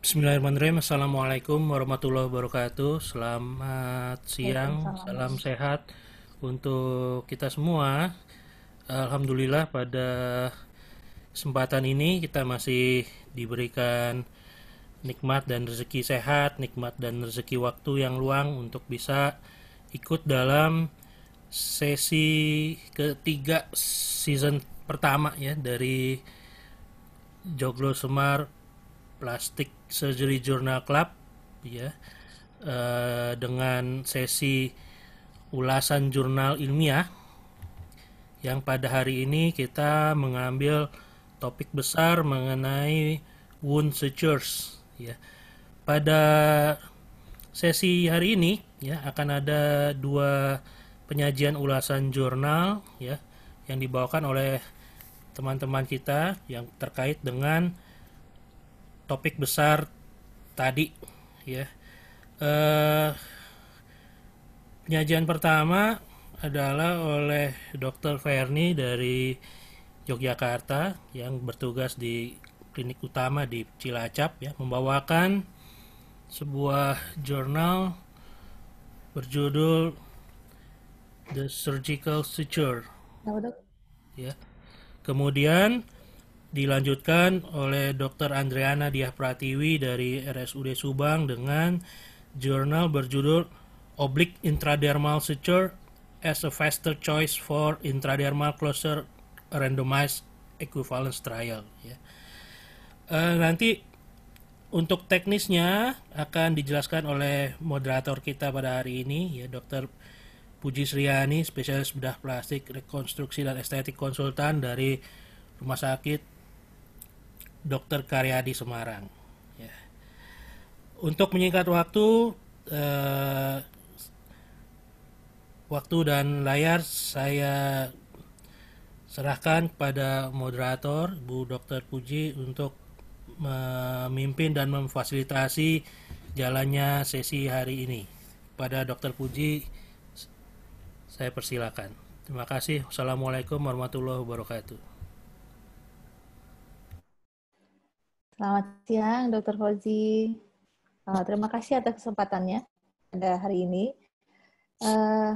Bismillahirrahmanirrahim. Assalamualaikum warahmatullahi wabarakatuh. Selamat siang, Waalaikumsalam. salam sehat untuk kita semua. Alhamdulillah pada kesempatan ini kita masih diberikan nikmat dan rezeki sehat, nikmat dan rezeki waktu yang luang untuk bisa ikut dalam sesi ketiga season pertama ya dari Joglo Semar Plastic Surgery Journal Club ya, dengan sesi ulasan jurnal ilmiah yang pada hari ini kita mengambil topik besar mengenai wound sutures ya. Pada sesi hari ini ya akan ada dua penyajian ulasan jurnal ya yang dibawakan oleh teman-teman kita yang terkait dengan topik besar tadi ya. Eh, Penyajian pertama adalah oleh Dr. Ferni dari Yogyakarta yang bertugas di klinik utama di Cilacap ya, membawakan sebuah jurnal berjudul The Surgical Suture Kenapa, Dok? ya. Kemudian dilanjutkan oleh Dr. Andreana Diah Pratiwi dari RSUD Subang dengan jurnal berjudul Oblique Intradermal Suture as a Faster Choice for Intradermal Closure Randomized Equivalence Trial. Ya. Nanti untuk teknisnya akan dijelaskan oleh moderator kita pada hari ini, ya Dr. Puji Sriani, spesialis bedah plastik, rekonstruksi dan estetik konsultan dari Rumah Sakit Dr. Karyadi Semarang. Ya. Untuk menyingkat eh, waktu dan layar saya serahkan kepada moderator Bu Dr. Puji untuk memimpin dan memfasilitasi jalannya sesi hari ini. Pada Dr. Puji saya persilakan. Terima kasih. Wassalamualaikum warahmatullahi wabarakatuh. Selamat siang, Dr. Fauzi. Terima kasih atas kesempatannya pada hari ini. Eh,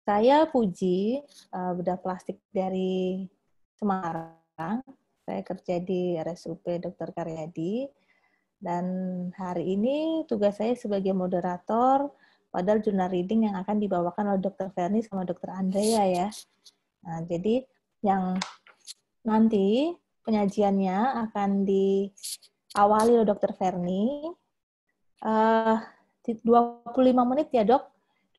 saya Puji, bedah plastik dari Semarang. Saya kerja di RSUP Dr. Karyadi. Dan hari ini tugas saya sebagai moderator pada jurnal reading yang akan dibawakan oleh Dr. Ferni sama Dr. Andrea ya. Nah, jadi yang nanti penyajiannya akan diawali oleh Dr. Ferni. 25 menit ya dok,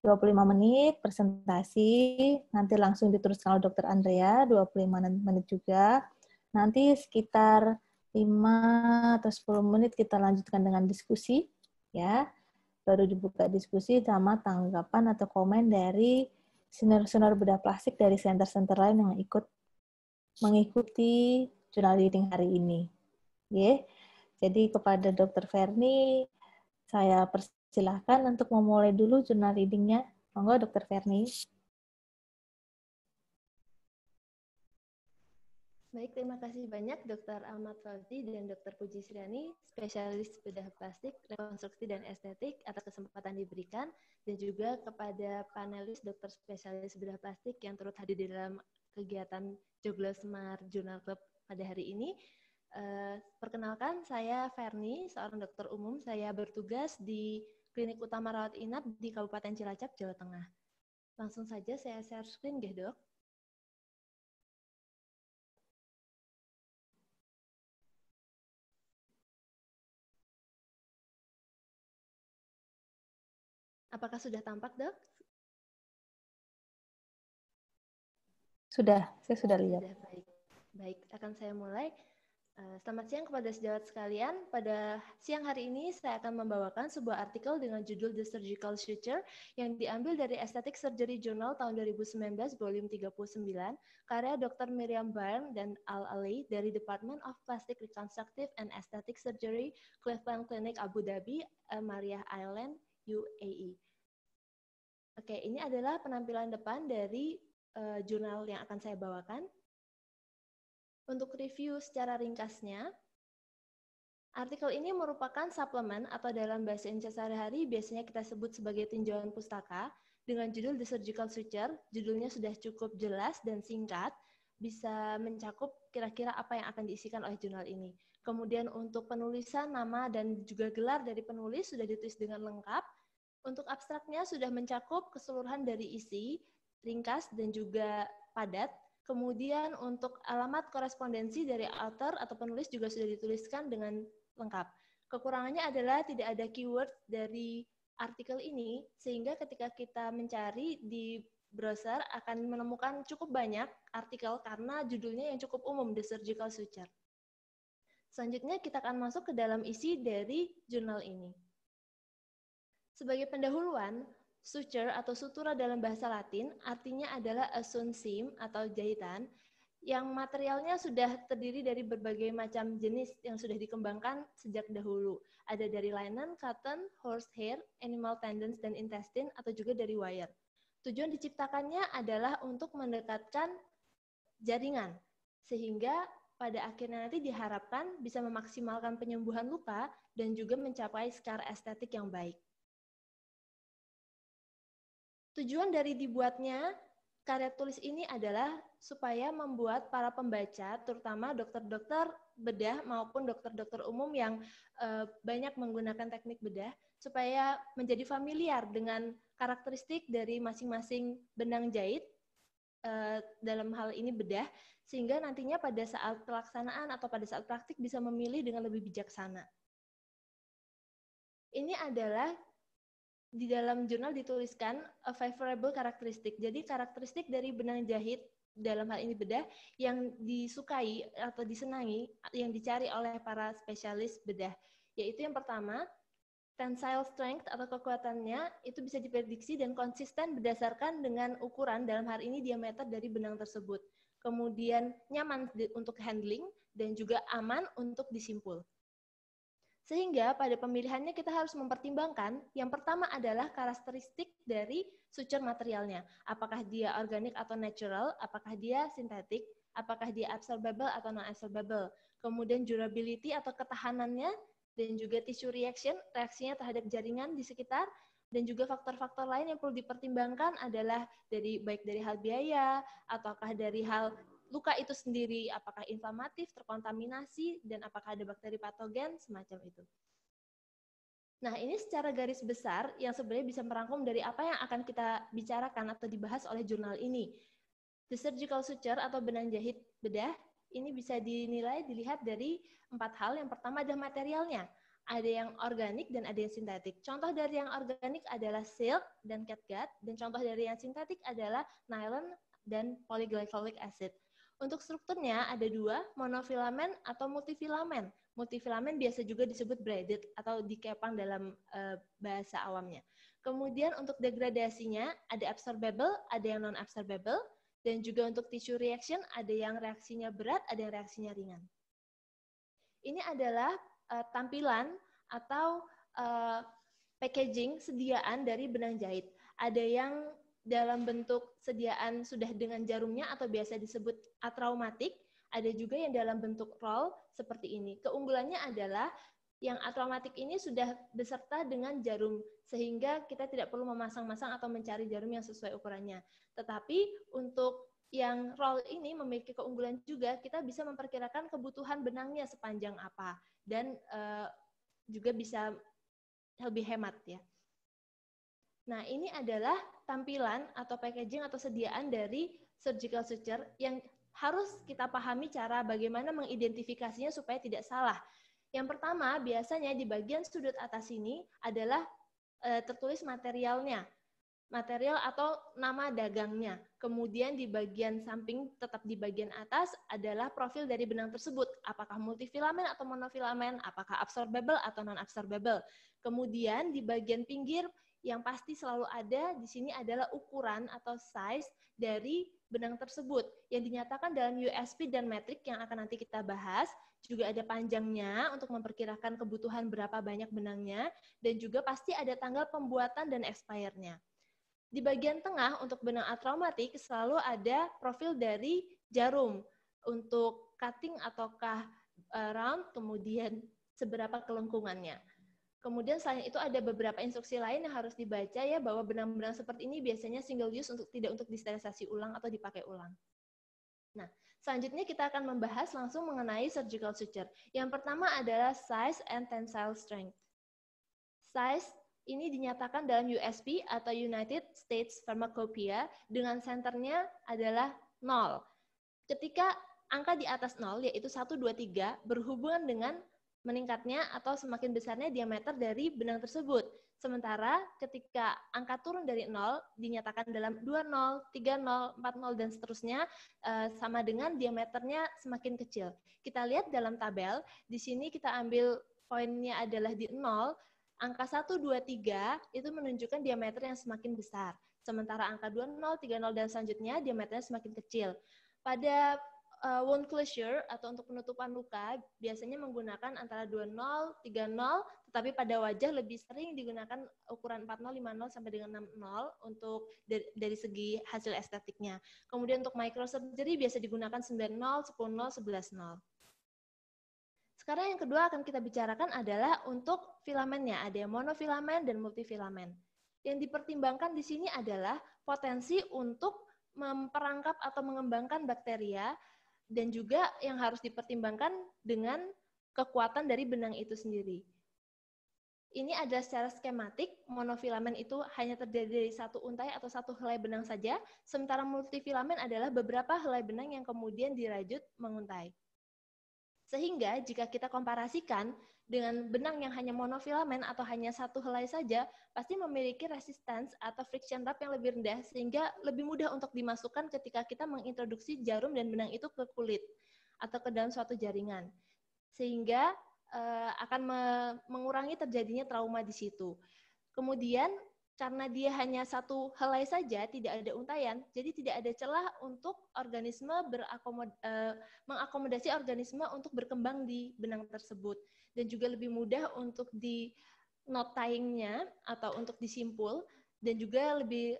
25 menit presentasi, nanti langsung diteruskan oleh Dr. Andrea, 25 menit juga. Nanti sekitar 5 atau 10 menit kita lanjutkan dengan diskusi, ya. Baru dibuka diskusi sama tanggapan atau komen dari senior-senior bedah plastik dari center-center lain yang ikut mengikuti jurnal reading hari ini. Ya. Jadi kepada Dr. Ferni, saya persilahkan untuk memulai dulu jurnal reading-nya. Monggo, Dr. Ferni. Baik, terima kasih banyak Dr. Ahmad Fauzi dan Dr. Puji Sriani, spesialis bedah plastik, rekonstruksi dan estetik atas kesempatan diberikan, dan juga kepada panelis dokter spesialis bedah plastik yang turut hadir di dalam kegiatan Joglo Semar Journal Club pada hari ini. Perkenalkan, saya Ferni, seorang dokter umum. Saya bertugas di Klinik Utama Rawat Inap di Kabupaten Cilacap, Jawa Tengah. Langsung saja saya share screen, dok. Apakah sudah tampak, dok? Sudah, saya sudah lihat. Sudah, baik. Baik, akan saya mulai. Selamat siang kepada sejawat sekalian. Pada siang hari ini saya akan membawakan sebuah artikel dengan judul The Surgical Suture yang diambil dari Aesthetic Surgery Journal tahun 2019, volume 39, karya Dr. Miriam Byrne dan Al Ali dari Department of Plastic Reconstructive and Aesthetic Surgery, Cleveland Clinic, Abu Dhabi, Marriott Island, UAE. Oke, ini adalah penampilan depan dari jurnal yang akan saya bawakan. Untuk review secara ringkasnya, Artikel ini merupakan suplemen atau dalam bahasa Indonesia sehari-hari biasanya kita sebut sebagai tinjauan pustaka dengan judul The Surgical Suture. Judulnya sudah cukup jelas dan singkat, bisa mencakup kira-kira apa yang akan diisikan oleh jurnal ini. Kemudian untuk penulisan, nama dan juga gelar dari penulis sudah ditulis dengan lengkap. Untuk abstraknya sudah mencakup keseluruhan dari isi, ringkas dan juga padat. Kemudian untuk alamat korespondensi dari author atau penulis juga sudah dituliskan dengan lengkap. Kekurangannya adalah tidak ada keyword dari artikel ini, sehingga ketika kita mencari di browser akan menemukan cukup banyak artikel karena judulnya yang cukup umum, The Surgical Suture. Selanjutnya kita akan masuk ke dalam isi dari jurnal ini. Sebagai pendahuluan, suture atau sutura dalam bahasa Latin artinya adalah a sewn seam atau jahitan yang materialnya sudah terdiri dari berbagai macam jenis yang sudah dikembangkan sejak dahulu. Ada dari linen, cotton, horsehair, animal tendons dan intestine, atau juga dari wire. Tujuan diciptakannya adalah untuk mendekatkan jaringan, sehingga pada akhirnya nanti diharapkan bisa memaksimalkan penyembuhan luka dan juga mencapai skala estetik yang baik. Tujuan dari dibuatnya karya tulis ini adalah supaya membuat para pembaca, terutama dokter-dokter bedah maupun dokter-dokter umum yang banyak menggunakan teknik bedah, supaya menjadi familiar dengan karakteristik dari masing-masing benang jahit, dalam hal ini bedah, sehingga nantinya pada saat pelaksanaan atau pada saat praktik bisa memilih dengan lebih bijaksana. Ini adalah di dalam jurnal dituliskan a favorable karakteristik. Jadi karakteristik dari benang jahit dalam hal ini bedah yang disukai atau disenangi, yang dicari oleh para spesialis bedah. Yaitu yang pertama, tensile strength atau kekuatannya itu bisa diprediksi dan konsisten berdasarkan dengan ukuran dalam hal ini diameter dari benang tersebut. Kemudian nyaman untuk handling dan juga aman untuk disimpul. Sehingga pada pemilihannya kita harus mempertimbangkan yang pertama adalah karakteristik dari suture materialnya. Apakah dia organik atau natural, apakah dia sintetik, apakah dia absorbable atau non-absorbable. Kemudian durability atau ketahanannya, dan juga tissue reaction, reaksinya terhadap jaringan di sekitar, dan juga faktor-faktor lain yang perlu dipertimbangkan adalah baik dari hal biaya, ataukah dari hal luka itu sendiri, apakah inflamatif, terkontaminasi, dan apakah ada bakteri patogen, semacam itu. Nah, ini secara garis besar yang sebenarnya bisa merangkum dari apa yang akan kita bicarakan atau dibahas oleh jurnal ini. The surgical suture atau benang jahit bedah, ini bisa dilihat dari 4 hal. Yang pertama adalah materialnya. Ada yang organik dan ada yang sintetik. Contoh dari yang organik adalah silk dan catgut, dan contoh dari yang sintetik adalah nylon dan polyglycolic acid. Untuk strukturnya ada 2, monofilamen atau multifilamen. Multifilamen biasa juga disebut braided atau dikepang dalam bahasa awamnya. Kemudian untuk degradasinya ada absorbable, ada yang non-absorbable, dan juga untuk tissue reaction ada yang reaksinya berat, ada yang reaksinya ringan. Ini adalah tampilan atau packaging sediaan dari benang jahit. Ada yang dalam bentuk sediaan sudah dengan jarumnya atau biasa disebut atraumatik, ada juga yang dalam bentuk roll seperti ini. Keunggulannya adalah yang atraumatik ini sudah beserta dengan jarum, sehingga kita tidak perlu memasang-masang atau mencari jarum yang sesuai ukurannya. Tetapi untuk yang roll ini memiliki keunggulan juga, kita bisa memperkirakan kebutuhan benangnya sepanjang apa, dan juga bisa lebih hemat ya. Nah, ini adalah tampilan atau packaging atau sediaan dari surgical suture yang harus kita pahami cara bagaimana mengidentifikasinya supaya tidak salah. Yang pertama, biasanya di bagian sudut atas ini adalah tertulis materialnya, material atau nama dagangnya. Kemudian di bagian samping, tetap di bagian atas, adalah profil dari benang tersebut. Apakah multifilamen atau monofilamen, apakah absorbable atau non-absorbable. Kemudian di bagian pinggir, yang pasti selalu ada di sini adalah ukuran atau size dari benang tersebut yang dinyatakan dalam USP dan metrik yang akan nanti kita bahas. Juga ada panjangnya untuk memperkirakan kebutuhan berapa banyak benangnya, dan juga pasti ada tanggal pembuatan dan expire-nya. Di bagian tengah untuk benang atraumatik selalu ada profil dari jarum untuk cutting ataukah round, kemudian seberapa kelengkungannya. Kemudian selain itu ada beberapa instruksi lain yang harus dibaca ya, bahwa benang-benang seperti ini biasanya single use tidak untuk disterilisasi ulang atau dipakai ulang. Nah, selanjutnya kita akan membahas langsung mengenai surgical suture. Yang pertama adalah size and tensile strength. Size ini dinyatakan dalam USP atau United States Pharmacopoeia dengan senternya adalah 0. Ketika angka di atas 0, yaitu 1, 2, 3, berhubungan dengan meningkatnya atau semakin besarnya diameter dari benang tersebut. Sementara ketika angka turun dari 0, dinyatakan dalam 20, 30, 40, dan seterusnya, sama dengan diameternya semakin kecil. Kita lihat dalam tabel, di sini kita ambil poinnya adalah di 0, angka 1, 2, 3 itu menunjukkan diameter yang semakin besar. Sementara angka 20, 30, dan selanjutnya diameternya semakin kecil. Pada wound closure atau untuk penutupan luka biasanya menggunakan antara 20, 30, tetapi pada wajah lebih sering digunakan ukuran 40, 50 sampai dengan 60 untuk dari segi hasil estetiknya. Kemudian untuk microsurgery biasa digunakan 90, 10, 11, 0. Sekarang yang kedua akan kita bicarakan adalah untuk filamennya, ada yang monofilamen dan multifilamen. Yang dipertimbangkan di sini adalah potensi untuk memperangkap atau mengembangkan bakteria, dan juga yang harus dipertimbangkan dengan kekuatan dari benang itu sendiri. Ini adalah secara skematik, monofilamen itu hanya terdiri dari satu untai atau satu helai benang saja, sementara multifilamen adalah beberapa helai benang yang kemudian dirajut menguntai. Sehingga jika kita komparasikan dengan benang yang hanya monofilamen atau hanya satu helai saja, pasti memiliki resistance atau friction wrap yang lebih rendah, sehingga lebih mudah untuk dimasukkan ketika kita mengintroduksi jarum dan benang itu ke kulit atau ke dalam suatu jaringan. Sehingga akan mengurangi terjadinya trauma di situ. Kemudian karena dia hanya satu helai saja, tidak ada untaian, jadi tidak ada celah untuk organisme mengakomodasi organisme untuk berkembang di benang tersebut, dan juga lebih mudah untuk di knot tying-nya atau untuk disimpul, dan juga lebih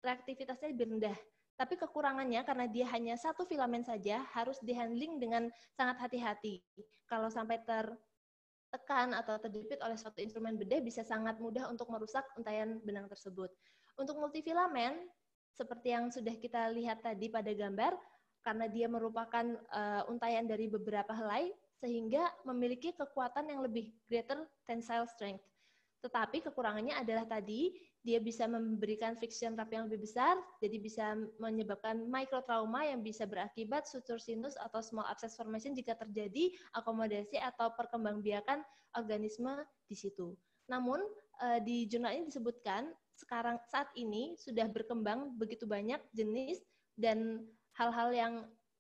reaktivitasnya lebih rendah. Tapi kekurangannya karena dia hanya satu filamen saja, harus dihandling dengan sangat hati-hati. Kalau sampai tertekan atau terjepit oleh suatu instrumen bedah, bisa sangat mudah untuk merusak untaian benang tersebut. Untuk multifilamen, seperti yang sudah kita lihat tadi pada gambar, karena dia merupakan untaian dari beberapa helai, sehingga memiliki kekuatan yang lebih greater tensile strength. Tetapi kekurangannya adalah tadi, dia bisa memberikan friction wrap yang lebih besar, jadi bisa menyebabkan microtrauma yang bisa berakibat suture sinus atau small abscess formation jika terjadi akomodasi atau perkembangbiakan organisme di situ. Namun, di jurnal ini disebutkan, saat ini sudah berkembang begitu banyak jenis dan hal-hal yang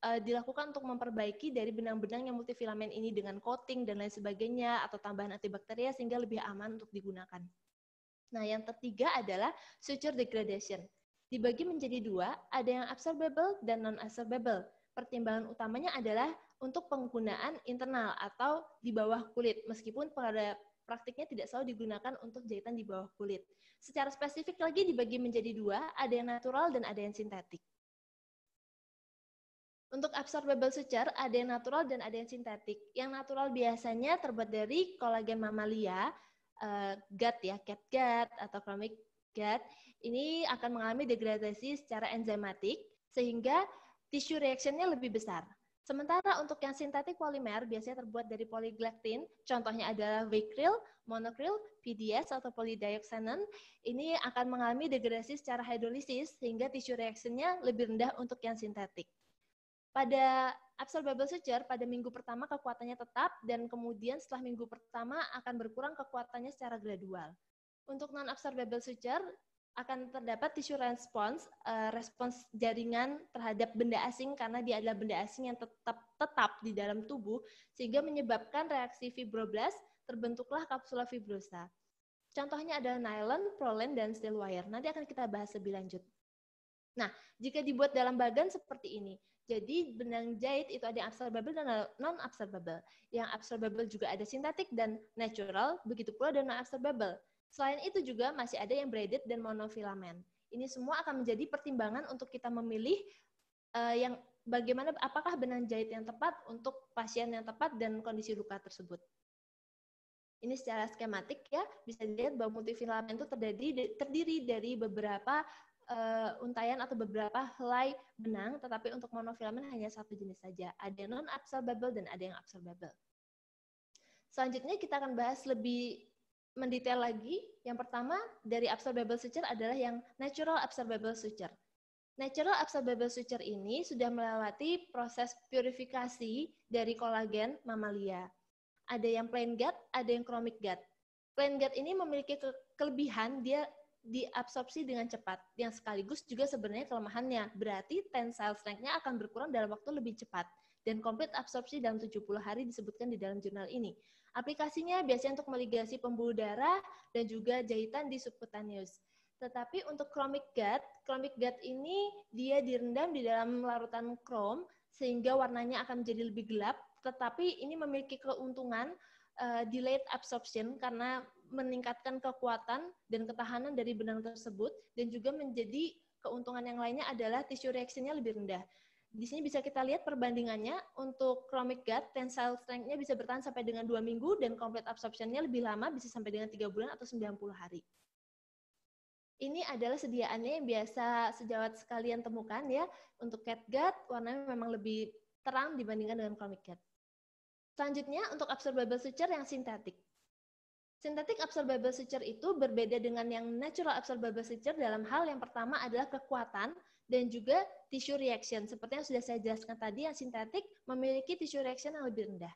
dilakukan untuk memperbaiki dari benang-benang yang multifilamen ini dengan coating dan lain sebagainya, atau tambahan antibakteria sehingga lebih aman untuk digunakan. Nah, yang ketiga adalah suture degradation. Dibagi menjadi dua, ada yang absorbable dan non-absorbable. Pertimbangan utamanya adalah untuk penggunaan internal atau di bawah kulit, meskipun pada praktiknya tidak selalu digunakan untuk jahitan di bawah kulit. Secara spesifik lagi dibagi menjadi dua, ada yang natural dan ada yang sintetik. Untuk absorbable suture, ada yang natural dan ada yang sintetik. Yang natural biasanya terbuat dari kolagen mamalia, gut ya, catgut atau chromic gut. Ini akan mengalami degradasi secara enzimatik, sehingga tissue reaction-nya lebih besar. Sementara untuk yang sintetik polimer biasanya terbuat dari polyglactin, contohnya adalah Vicryl, Monocryl, PDS atau polydioxanone. Ini akan mengalami degradasi secara hidrolisis, sehingga tissue reaction-nya lebih rendah untuk yang sintetik. Pada absorbable suture, pada minggu pertama kekuatannya tetap, dan kemudian setelah minggu pertama akan berkurang kekuatannya secara gradual. Untuk non-absorbable suture, akan terdapat tissue response, respons jaringan terhadap benda asing, karena dia adalah benda asing yang tetap di dalam tubuh, sehingga menyebabkan reaksi fibroblast, terbentuklah kapsula fibrosa. Contohnya adalah nylon, prolen, dan steel wire. Nanti akan kita bahas lebih lanjut. Nah, jika dibuat dalam bagan seperti ini, jadi benang jahit itu ada yang absorbable dan non-absorbable. Yang absorbable juga ada sintetik dan natural, begitu pula dan non-absorbable. Selain itu juga masih ada yang braided dan monofilamen. Ini semua akan menjadi pertimbangan untuk kita memilih yang bagaimana, apakah benang jahit yang tepat untuk pasien yang tepat dan kondisi luka tersebut. Ini secara skematik ya, bisa dilihat bahwa multifilamen itu terdiri dari beberapa untayan atau beberapa helai benang, tetapi untuk monofilamen hanya satu jenis saja. Ada yang non-absorbable dan ada yang absorbable. Selanjutnya kita akan bahas lebih mendetail lagi. Yang pertama dari absorbable suture adalah yang natural absorbable suture. Natural absorbable suture ini sudah melewati proses purifikasi dari kolagen mamalia. Ada yang plain gut, ada yang chromic gut. Plain gut ini memiliki kelebihan, dia diabsorpsi dengan cepat, yang sekaligus juga sebenarnya kelemahannya. Berarti tensile strength-nya akan berkurang dalam waktu lebih cepat. Dan complete absorpsi dalam 70 hari disebutkan di dalam jurnal ini. Aplikasinya biasanya untuk meligasi pembuluh darah dan juga jahitan di subcutaneous. Tetapi untuk chromic gut ini dia direndam di dalam larutan krom sehingga warnanya akan menjadi lebih gelap, tetapi ini memiliki keuntungan delayed absorption karena meningkatkan kekuatan dan ketahanan dari benang tersebut, dan juga menjadi keuntungan yang lainnya adalah tissue reaction-nya lebih rendah. Di sini bisa kita lihat perbandingannya. Untuk chromic gut, tensile strength-nya bisa bertahan sampai dengan 2 minggu dan complete absorption-nya lebih lama, bisa sampai dengan 3 bulan atau 90 hari. Ini adalah sediaannya yang biasa sejawat sekalian temukan ya. Untuk catgut, warnanya memang lebih terang dibandingkan dengan chromic gut. Selanjutnya, untuk absorbable suture yang sintetik. Synthetic absorbable suture itu berbeda dengan yang natural absorbable suture dalam hal yang pertama adalah kekuatan dan juga tissue reaction. Seperti yang sudah saya jelaskan tadi, yang sintetik memiliki tissue reaction yang lebih rendah.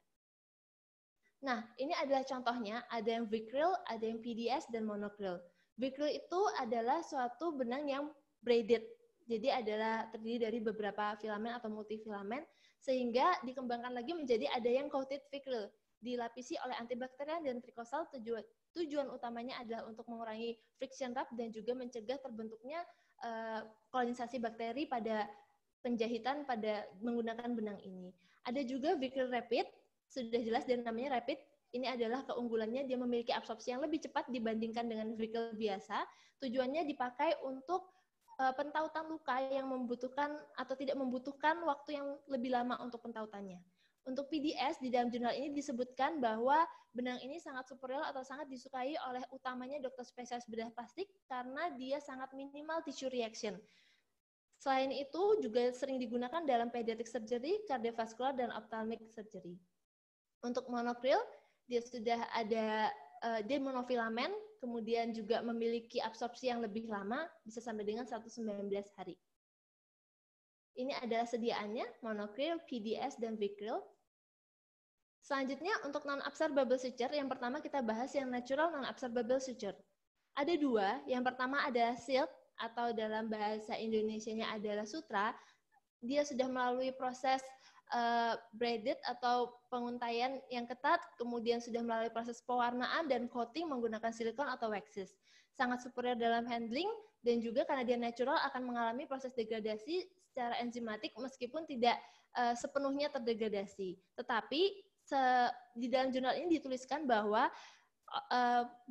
Nah, ini adalah contohnya, ada yang Vicryl, ada yang PDS, dan monocryl. Vicryl itu adalah suatu benang yang braided, jadi adalah terdiri dari beberapa filamen atau multifilamen, sehingga dikembangkan lagi menjadi ada yang coated Vicryl, dilapisi oleh antibakterial dan tricosal. Tujuan utamanya adalah untuk mengurangi friction wrap dan juga mencegah terbentuknya kolonisasi bakteri pada penjahitan pada menggunakan benang ini. Ada juga Vicryl Rapid, sudah jelas dan namanya Rapid. Ini adalah keunggulannya, dia memiliki absorpsi yang lebih cepat dibandingkan dengan Vicryl biasa. Tujuannya dipakai untuk pentautan luka yang membutuhkan atau tidak membutuhkan waktu yang lebih lama untuk pentautannya. Untuk PDS, di dalam jurnal ini disebutkan bahwa benang ini sangat superior atau sangat disukai oleh utamanya dokter spesialis bedah plastik karena dia sangat minimal tissue reaction. Selain itu, juga sering digunakan dalam pediatric surgery, cardiovascular, dan ophthalmic surgery. Untuk monocryl, dia sudah ada dia monofilamen, kemudian juga memiliki absorpsi yang lebih lama, bisa sampai dengan 119 hari. Ini adalah sediaannya, monocryl, PDS, dan Vicryl. Selanjutnya, untuk non-absorbable suture, yang pertama kita bahas yang natural non-absorbable suture. Ada dua, yang pertama ada silk, atau dalam bahasa Indonesianya adalah sutra. Dia sudah melalui proses braided atau penguntaian yang ketat, kemudian sudah melalui proses pewarnaan dan coating menggunakan silikon atau waxes. Sangat superior dalam handling, dan juga karena dia natural akan mengalami proses degradasi secara enzimatik meskipun tidak sepenuhnya terdegradasi. Tetapi di dalam jurnal ini dituliskan bahwa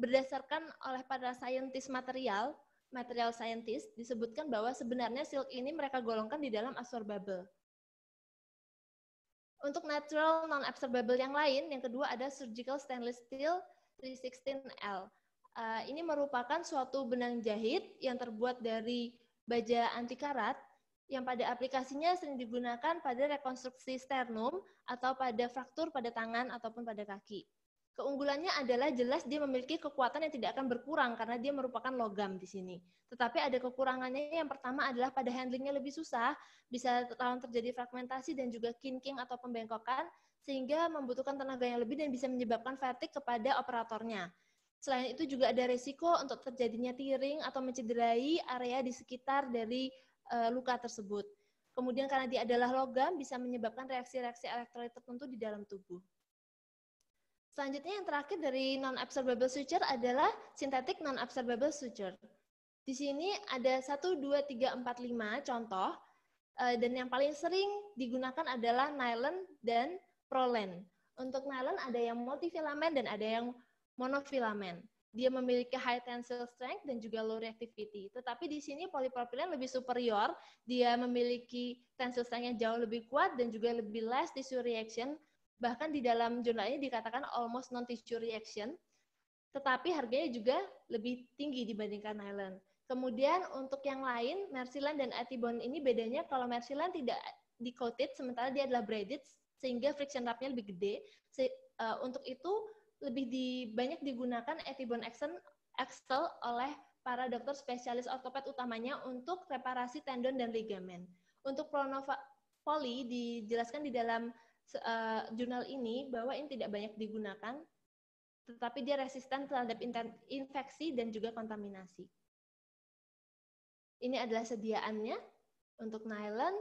berdasarkan oleh para saintis material scientist, disebutkan bahwa sebenarnya silk ini mereka golongkan di dalam absorbable. Untuk natural non-absorbable yang lain, yang kedua ada surgical stainless steel 316L. Ini merupakan suatu benang jahit yang terbuat dari baja anti karat, yang pada aplikasinya sering digunakan pada rekonstruksi sternum atau pada fraktur pada tangan ataupun pada kaki. Keunggulannya adalah jelas dia memiliki kekuatan yang tidak akan berkurang karena dia merupakan logam di sini. Tetapi ada kekurangannya, yang pertama adalah pada handlingnya lebih susah, bisa rawan terjadi fragmentasi dan juga kinking atau pembengkokan, sehingga membutuhkan tenaga yang lebih dan bisa menyebabkan fatigue kepada operatornya. Selain itu juga ada resiko untuk terjadinya tearing atau mencederai area di sekitar dari luka tersebut. Kemudian karena dia adalah logam, bisa menyebabkan reaksi-reaksi elektrolit tertentu di dalam tubuh. Selanjutnya yang terakhir dari non-absorbable suture adalah synthetic non-absorbable suture. Di sini ada 1, 2, 3, 4, 5 contoh, dan yang paling sering digunakan adalah nylon dan prolen. Untuk nylon ada yang multifilamen dan ada yang monofilamen. Dia memiliki high tensile strength dan juga low reactivity. Tetapi di sini polypropylen lebih superior, dia memiliki tensile strength yang jauh lebih kuat dan juga lebih less tissue reaction. Bahkan di dalam jurnal ini dikatakan almost non-tissue reaction. tetapi harganya juga lebih tinggi dibandingkan nylon. Kemudian untuk yang lain, Mercilon dan Etibond ini bedanya kalau Mercilon tidak di-coated, sementara dia adalah braided, sehingga friction rub-nya lebih gede. Untuk itu lebih banyak digunakan Etibond Axle oleh para dokter spesialis ortoped utamanya untuk reparasi tendon dan ligamen. Untuk Pronova Poly dijelaskan di dalam jurnal ini bahwa ini tidak banyak digunakan, tetapi dia resisten terhadap infeksi dan juga kontaminasi. Ini adalah sediaannya untuk nylon,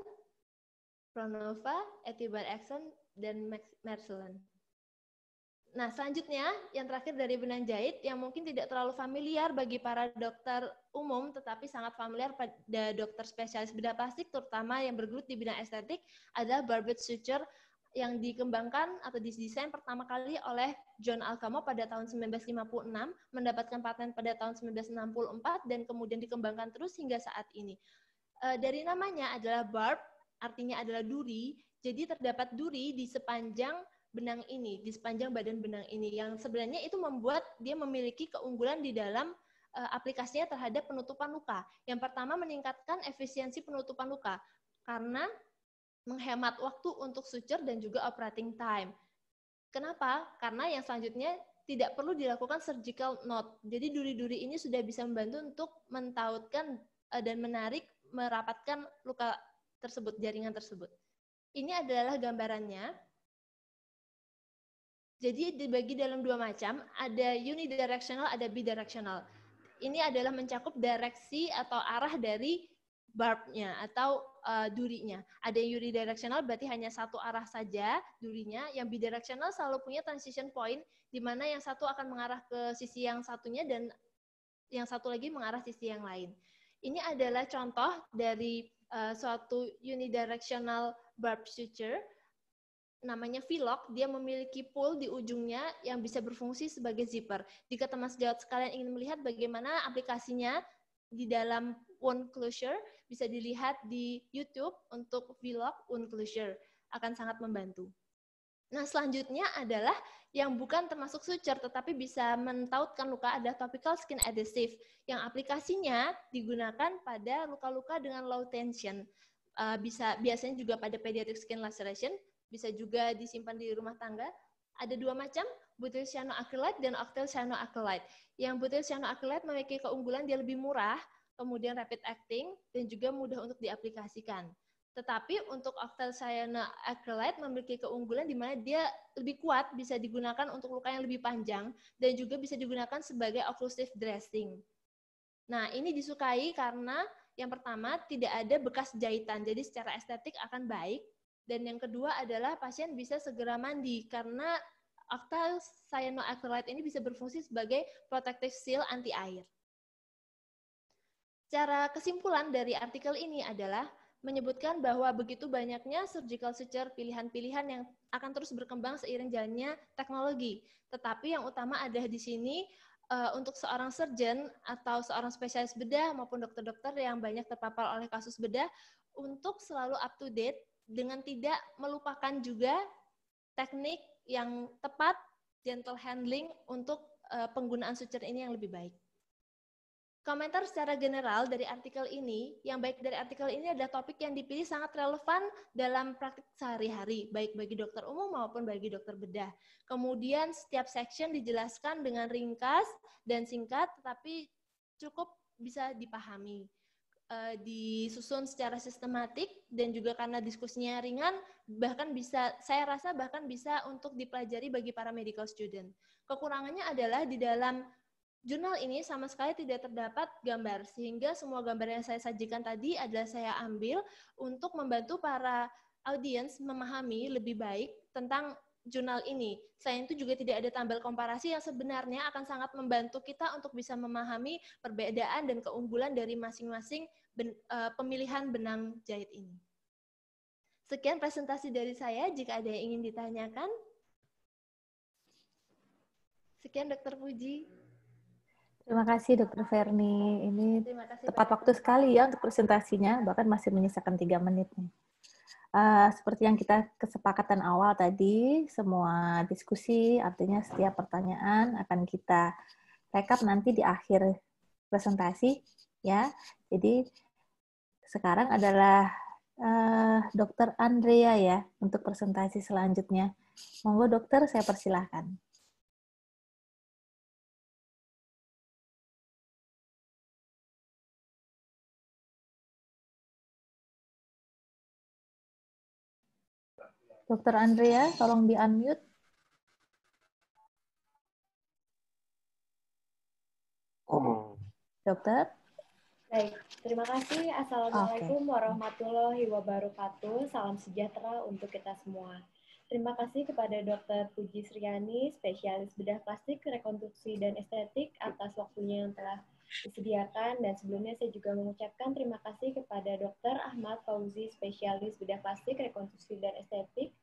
Pronova, Etibond Axle, dan Mercilon. Nah, selanjutnya yang terakhir dari benang jahit yang mungkin tidak terlalu familiar bagi para dokter umum, tetapi sangat familiar pada dokter spesialis bedah plastik, terutama yang bergelut di bidang estetik, adalah barbed suture yang dikembangkan atau didesain pertama kali oleh John Alcamo pada tahun 1956, mendapatkan paten pada tahun 1964, dan kemudian dikembangkan terus hingga saat ini. Dari namanya adalah barb, artinya adalah duri, jadi terdapat duri di sepanjang benang ini, di sepanjang badan benang ini, yang sebenarnya itu membuat dia memiliki keunggulan di dalam aplikasinya terhadap penutupan luka. Yang pertama, meningkatkan efisiensi penutupan luka, karena menghemat waktu untuk suture dan juga operating time. Kenapa? Karena yang selanjutnya tidak perlu dilakukan surgical knot. Jadi duri-duri ini sudah bisa membantu untuk mentautkan dan menarik, merapatkan luka tersebut, jaringan tersebut. Ini adalah gambarannya. Jadi dibagi dalam dua macam, ada unidirectional, ada bidirectional. Ini adalah mencakup direksi atau arah dari barbnya atau durinya. Ada yang unidirectional berarti hanya satu arah saja durinya, yang bidirectional selalu punya transition point di mana yang satu akan mengarah ke sisi yang satunya dan yang satu lagi mengarah sisi yang lain. Ini adalah contoh dari suatu unidirectional barb suture. Namanya V-lock, dia memiliki pull di ujungnya yang bisa berfungsi sebagai zipper. Jika teman sejawat sekalian ingin melihat bagaimana aplikasinya di dalam wound closure, bisa dilihat di YouTube untuk V-lock wound closure. Akan sangat membantu. Nah, selanjutnya adalah yang bukan termasuk suture, tetapi bisa mentautkan luka, ada topical skin adhesive, yang aplikasinya digunakan pada luka-luka dengan low tension. Biasanya juga pada pediatric skin laceration, bisa juga disimpan di rumah tangga. Ada dua macam, butyl cyanoacrylate dan octyl cyanoacrylate. Yang butyl cyanoacrylate memiliki keunggulan dia lebih murah, kemudian rapid acting, dan juga mudah untuk diaplikasikan. Tetapi untuk octyl cyanoacrylate memiliki keunggulan di mana dia lebih kuat, bisa digunakan untuk luka yang lebih panjang, dan juga bisa digunakan sebagai occlusive dressing. Nah, ini disukai karena yang pertama tidak ada bekas jahitan, jadi secara estetik akan baik. Dan yang kedua adalah pasien bisa segera mandi karena octyl cyanoacrylate ini bisa berfungsi sebagai protective seal anti air. Cara kesimpulan dari artikel ini adalah menyebutkan bahwa begitu banyaknya surgical suture pilihan-pilihan yang akan terus berkembang seiring jalannya teknologi. Tetapi yang utama ada di sini untuk seorang surgeon atau seorang spesialis bedah maupun dokter-dokter yang banyak terpapar oleh kasus bedah untuk selalu up to date dengan tidak melupakan juga teknik yang tepat, gentle handling untuk penggunaan suture ini yang lebih baik. Komentar secara general dari artikel ini, yang baik dari artikel ini adalah topik yang dipilih sangat relevan dalam praktik sehari-hari, baik bagi dokter umum maupun bagi dokter bedah. Kemudian setiap section dijelaskan dengan ringkas dan singkat, tetapi cukup bisa dipahami. Disusun secara sistematik dan juga karena diskusinya ringan, bahkan bisa, saya rasa bahkan bisa untuk dipelajari bagi para medical student. Kekurangannya adalah di dalam jurnal ini sama sekali tidak terdapat gambar, sehingga semua gambar yang saya sajikan tadi adalah saya ambil untuk membantu para audiens memahami lebih baik tentang jurnal ini. Selain itu juga tidak ada tabel komparasi yang sebenarnya akan sangat membantu kita untuk bisa memahami perbedaan dan keunggulan dari masing-masing pemilihan benang jahit ini. Sekian presentasi dari saya, jika ada yang ingin ditanyakan. Sekian Dr. Puji. Terima kasih Dr. Ferni. Ini tepat waktu sekali ya untuk presentasinya, bahkan masih menyisakan 3 menit nih. Seperti yang kita kesepakatan awal tadi, semua diskusi, artinya setiap pertanyaan akan kita rekap nanti di akhir presentasi ya. Jadi sekarang adalah Dr. Andrea ya untuk presentasi selanjutnya. Monggo dokter, saya persilahkan. Dr. Andrea, tolong di-unmute. Dokter? Baik, terima kasih. Assalamualaikum warahmatullahi wabarakatuh. Salam sejahtera untuk kita semua. Terima kasih kepada Dr. Puji Sriani, spesialis bedah plastik, rekonstruksi, dan estetik atas waktunya yang telah disediakan. Dan sebelumnya saya juga mengucapkan terima kasih kepada Dr. Ahmad Fauzi, spesialis bedah plastik, rekonstruksi, dan estetik.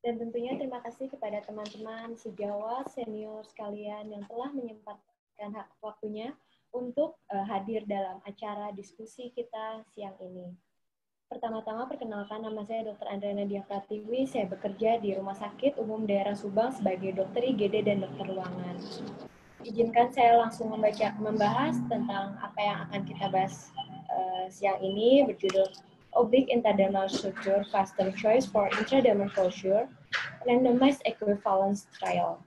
Dan tentunya terima kasih kepada teman-teman sejawat senior sekalian yang telah menyempatkan waktunya untuk hadir dalam acara diskusi kita siang ini. Pertama-tama perkenalkan, nama saya Dr. Andrea Nadia Pratiwi. Saya bekerja di Rumah Sakit Umum Daerah Subang sebagai dokter IGD dan dokter ruangan. Izinkan saya langsung membahas tentang apa yang akan kita bahas siang ini, berjudul Oblique Intradermal Suture Custom Choice for Intradermal Closure Randomized Equivalence Trial.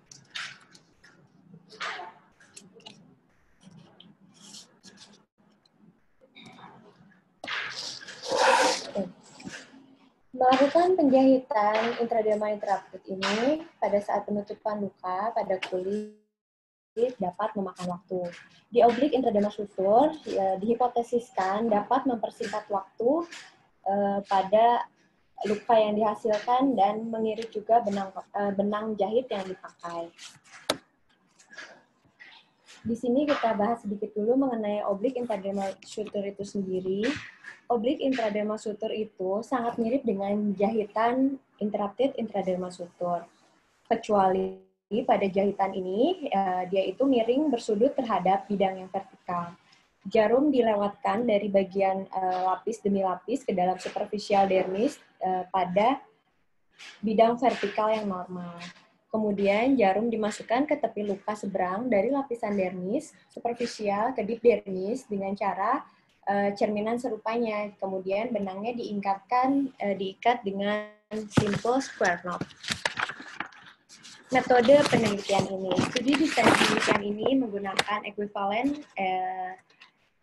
Melakukan penjahitan intradermal interrupted ini pada saat penutupan luka pada kulit dapat memakan waktu. Di oblique intradermal suture dihipotesiskan dapat mempersingkat waktu pada luka yang dihasilkan dan mengirit juga benang jahit yang dipakai. Di sini kita bahas sedikit dulu mengenai oblique intradermal suture itu sendiri. Oblique intradermal suture itu sangat mirip dengan jahitan interrupted intradermal suture. Kecuali pada jahitan ini, dia itu miring bersudut terhadap bidang yang vertikal. Jarum dilewatkan dari bagian lapis demi lapis ke dalam superficial dermis pada bidang vertikal yang normal. Kemudian jarum dimasukkan ke tepi luka seberang dari lapisan dermis superficial ke deep dermis dengan cara cerminan serupanya. Kemudian benangnya diikat dengan simple square knot. Metode penelitian ini, studi desain penelitian ini menggunakan ekuivalen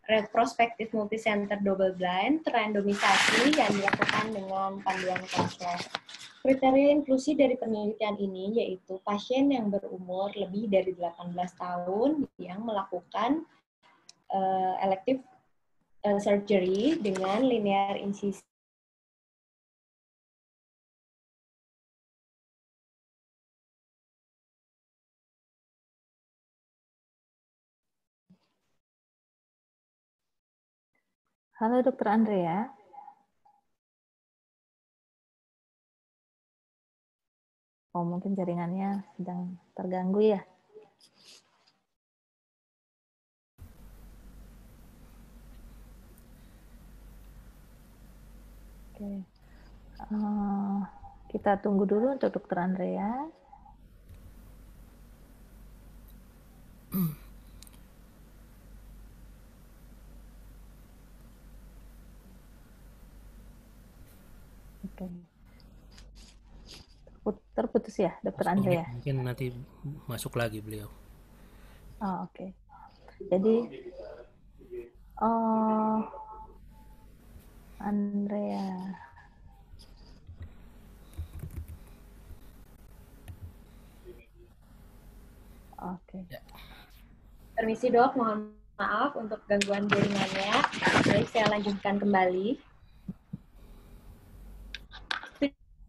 retrospektif multicenter double blind randomisasi yang dilakukan dengan panduan kontrol. Kriteria inklusi dari penelitian ini yaitu pasien yang berumur lebih dari 18 tahun yang melakukan elective surgery dengan linear incisi. Halo Dr. Andrea. Oh, mungkin jaringannya sedang terganggu ya. Oke. Kita tunggu dulu untuk Dr. Andrea. Oke. Terputus ya, Dr. Andrea? Mungkin nanti masuk lagi beliau. Oh, oke. Jadi, Andrea. Oke. Ya. Permisi dok, mohon maaf untuk gangguan jaringannya. Baik, saya lanjutkan kembali.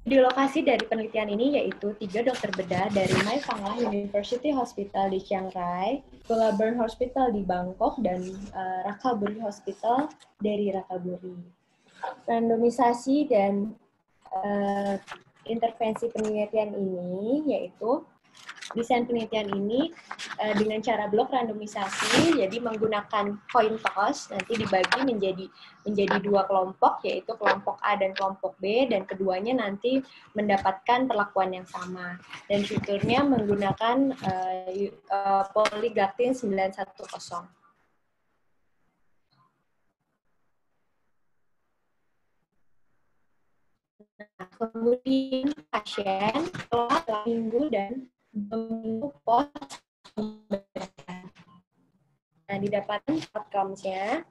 Di lokasi dari penelitian ini yaitu 3 dokter bedah dari Mai Phang Lah University Hospital di Chiang Rai, Gulaburn Hospital di Bangkok, dan Rakaburi Hospital dari Rakaburi. Randomisasi dan intervensi penelitian ini yaitu Desain penelitian ini dengan cara blok randomisasi, jadi menggunakan coin toss, nanti dibagi menjadi dua kelompok, yaitu kelompok A dan kelompok B, dan keduanya nanti mendapatkan perlakuan yang sama. Dan fiturnya menggunakan Polygactin 910. Nah, kemudian pasien telah minggu dan minggu pos pembedahan. Nah, didapatkan outcomes-nya.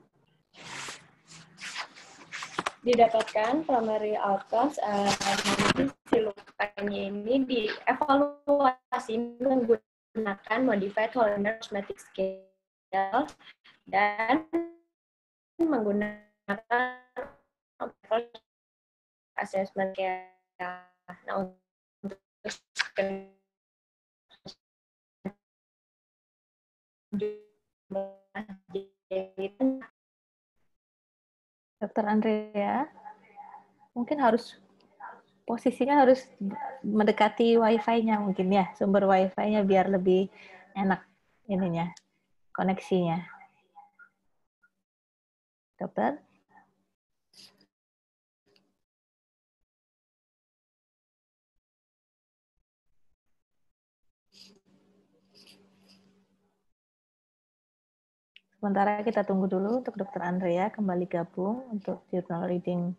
Didapatkan primary outcomes, nanti si lukanya ini dievaluasi menggunakan modified Hollander Cosmetic Scale dan menggunakan assessment scale. Nah, untuk Dokter Andrea, mungkin posisinya harus mendekati Wi-Fi-nya mungkin ya, sumber Wi-Fi-nya biar lebih enak ininya, koneksinya. Dokter? Sementara kita tunggu dulu untuk Dokter Andrea kembali gabung untuk journal reading.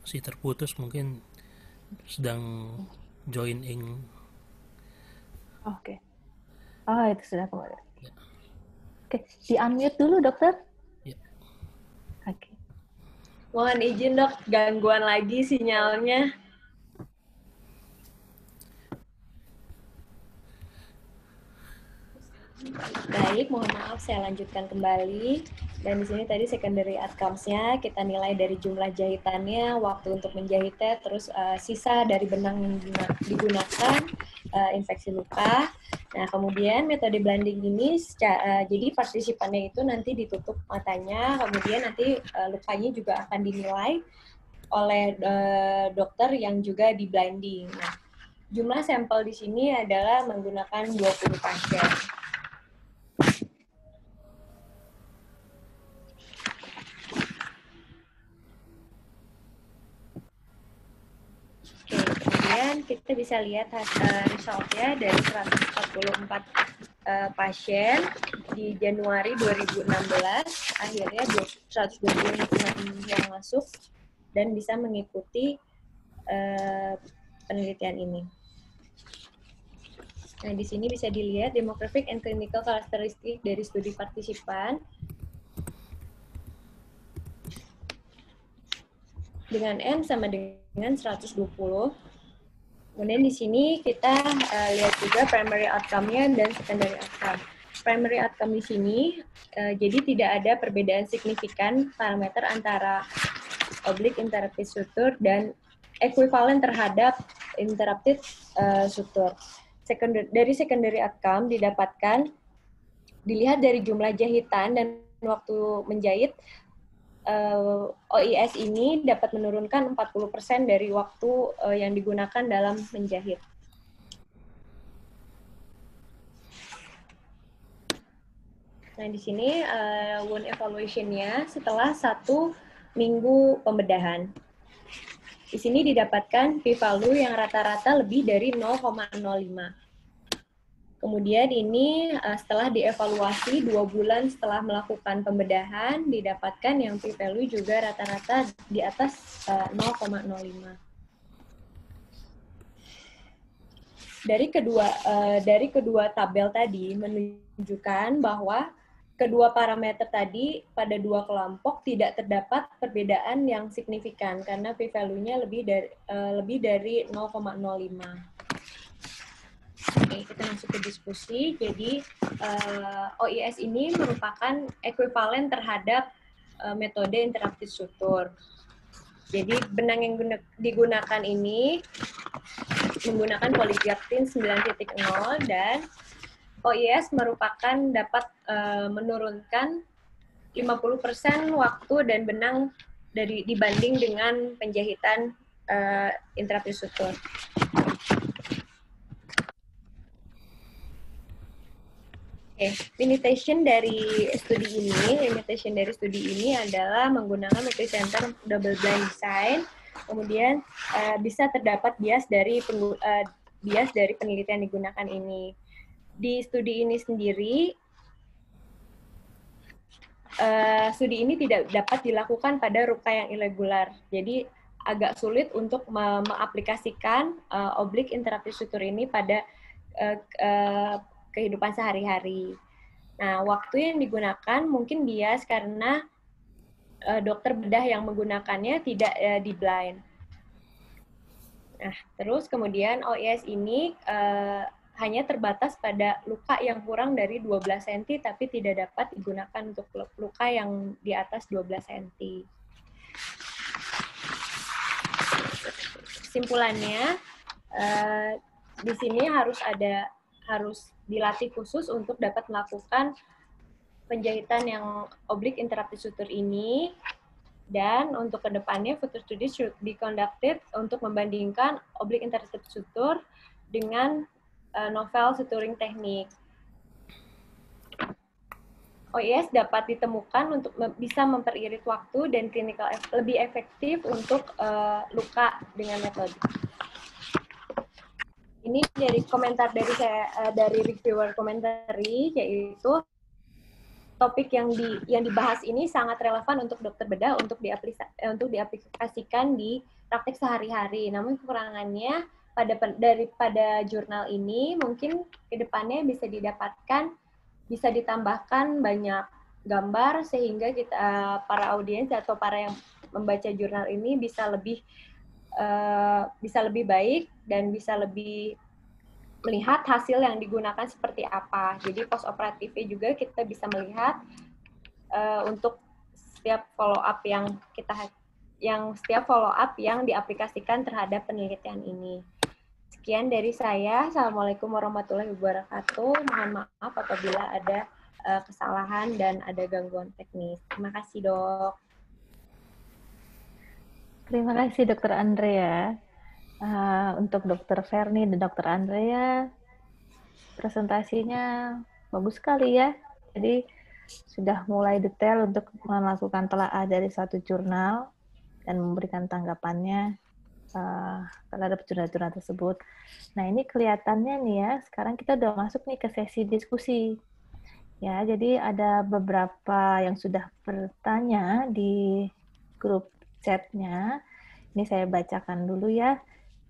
Masih terputus, mungkin sedang join in. Oke. Oh, itu sudah kembali. Ya. Oke, di-unmute dulu, Dokter. Ya. Oke. Mohon izin, Dok, gangguan lagi sinyalnya. Baik, mohon maaf, saya lanjutkan kembali. Dan di sini tadi secondary outcomes-nya kita nilai dari jumlah jahitannya, waktu untuk menjahitnya, terus sisa dari benang yang digunakan, infeksi luka. Nah, kemudian metode blinding ini, jadi partisipannya itu nanti ditutup matanya, kemudian nanti lukanya juga akan dinilai oleh dokter yang juga di blinding. Nah, jumlah sampel di sini adalah menggunakan 20 pasien. Kemudian kita bisa lihat resultnya dari 144 pasien di Januari 2016, akhirnya 126 yang masuk dan bisa mengikuti penelitian ini. Nah, di sini bisa dilihat demographic and clinical characteristic dari studi partisipan. Dengan N sama dengan 120. Kemudian di sini kita lihat juga primary outcome-nya dan secondary outcome. Primary outcome di sini, jadi tidak ada perbedaan signifikan parameter antara oblique interrupted suture dan ekuivalen terhadap interrupted suture. Dari secondary outcome dilihat dari jumlah jahitan dan waktu menjahit, OIS ini dapat menurunkan 40% dari waktu yang digunakan dalam menjahit. Nah, di sini wound evaluation-nya setelah 1 minggu pembedahan. Di sini didapatkan p-value yang rata-rata lebih dari 0,05. Kemudian ini setelah dievaluasi 2 bulan setelah melakukan pembedahan, didapatkan yang p-value juga rata-rata di atas 0,05. Dari kedua tabel tadi menunjukkan bahwa kedua parameter tadi pada 2 kelompok tidak terdapat perbedaan yang signifikan karena p-value-nya lebih dari 0,05. Oke, kita masuk ke diskusi. Jadi, OIS ini merupakan ekuivalen terhadap metode interrupted suture. Jadi, benang yang digunakan ini menggunakan Polygactin 9.0 dan OIS merupakan dapat menurunkan 50% waktu dan benang dibanding dengan penjahitan intravenous sutur. Limitation dari studi ini adalah menggunakan multi-center double blind design. Kemudian bisa terdapat bias dari penelitian digunakan ini. Di studi ini sendiri, studi ini tidak dapat dilakukan pada luka yang irregular. Jadi agak sulit untuk mengaplikasikan oblique intravenous suture ini pada kehidupan sehari-hari. Nah, waktu yang digunakan mungkin bias karena dokter bedah yang menggunakannya tidak di blind. Nah, terus kemudian OIS ini hanya terbatas pada luka yang kurang dari 12 cm, tapi tidak dapat digunakan untuk luka yang di atas 12 cm. Kesimpulannya, di sini harus dilatih khusus untuk dapat melakukan penjahitan yang oblique intravenous suture ini, dan untuk kedepannya future studies should be conducted untuk membandingkan oblique intravenous suture dengan novel suturing teknik. OIS dapat ditemukan untuk bisa memperirit waktu dan klinikal lebih efektif untuk luka dengan metode. Ini dari komentar dari saya, dari reviewer komentari, yaitu topik yang dibahas ini sangat relevan untuk dokter bedah untuk diaplikasikan di praktek sehari-hari. Namun kekurangannya pada jurnal ini mungkin kedepannya bisa ditambahkan banyak gambar sehingga kita para audiens atau para yang membaca jurnal ini bisa lebih baik dan bisa lebih melihat hasil yang digunakan seperti apa. Jadi post operatifnya juga kita bisa melihat untuk setiap follow up yang diaplikasikan terhadap penelitian ini. Sekian dari saya. Assalamualaikum warahmatullahi wabarakatuh. Mohon maaf apabila ada kesalahan dan ada gangguan teknis. Terima kasih, Dok. Terima kasih Dr. Andrea. Untuk Dr. Ferni dan Dr. Andrea, presentasinya bagus sekali ya. Jadi sudah mulai detail untuk melakukan telaah dari satu jurnal dan memberikan tanggapannya terhadap jurnal-jurnal tersebut. Nah, ini kelihatannya nih ya, sekarang kita udah masuk nih ke sesi diskusi. Ya, jadi ada beberapa yang sudah bertanya di grup chatnya. Ini saya bacakan dulu ya.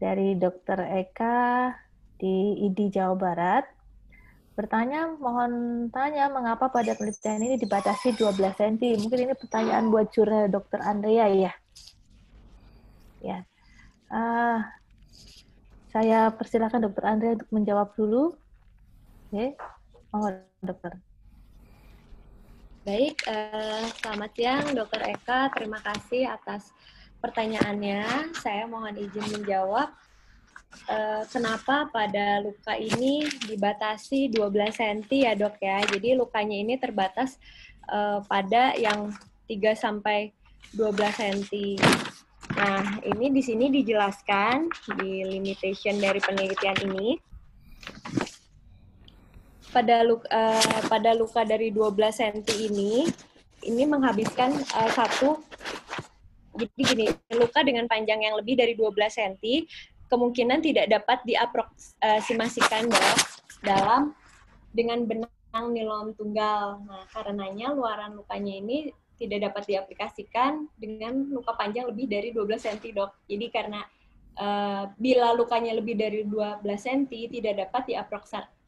Dari Dr. Eka di ID Jawa Barat. Mohon tanya mengapa pada penelitian ini dibatasi 12 cm. Mungkin ini pertanyaan buat jurnal Dr. Andrea ya. Ya. Saya persilakan Dr. Andrea untuk menjawab dulu. Oke, mohon dokter. Baik, selamat siang Dr. Eka. Terima kasih atas pertanyaannya. Saya mohon izin menjawab kenapa pada luka ini dibatasi 12 cm ya dok ya. Jadi lukanya ini terbatas pada yang 3-12 cm. Nah, ini di sini dijelaskan di limitation dari penelitian ini. Pada luka dari 12 cm ini menghabiskan jadi gini, luka dengan panjang yang lebih dari 12 cm kemungkinan tidak dapat diaproksimasikan dengan benang nilon tunggal. Nah, karenanya luaran lukanya ini tidak dapat diaplikasikan dengan luka panjang lebih dari 12 cm, dok. Jadi karena bila lukanya lebih dari 12 cm tidak dapat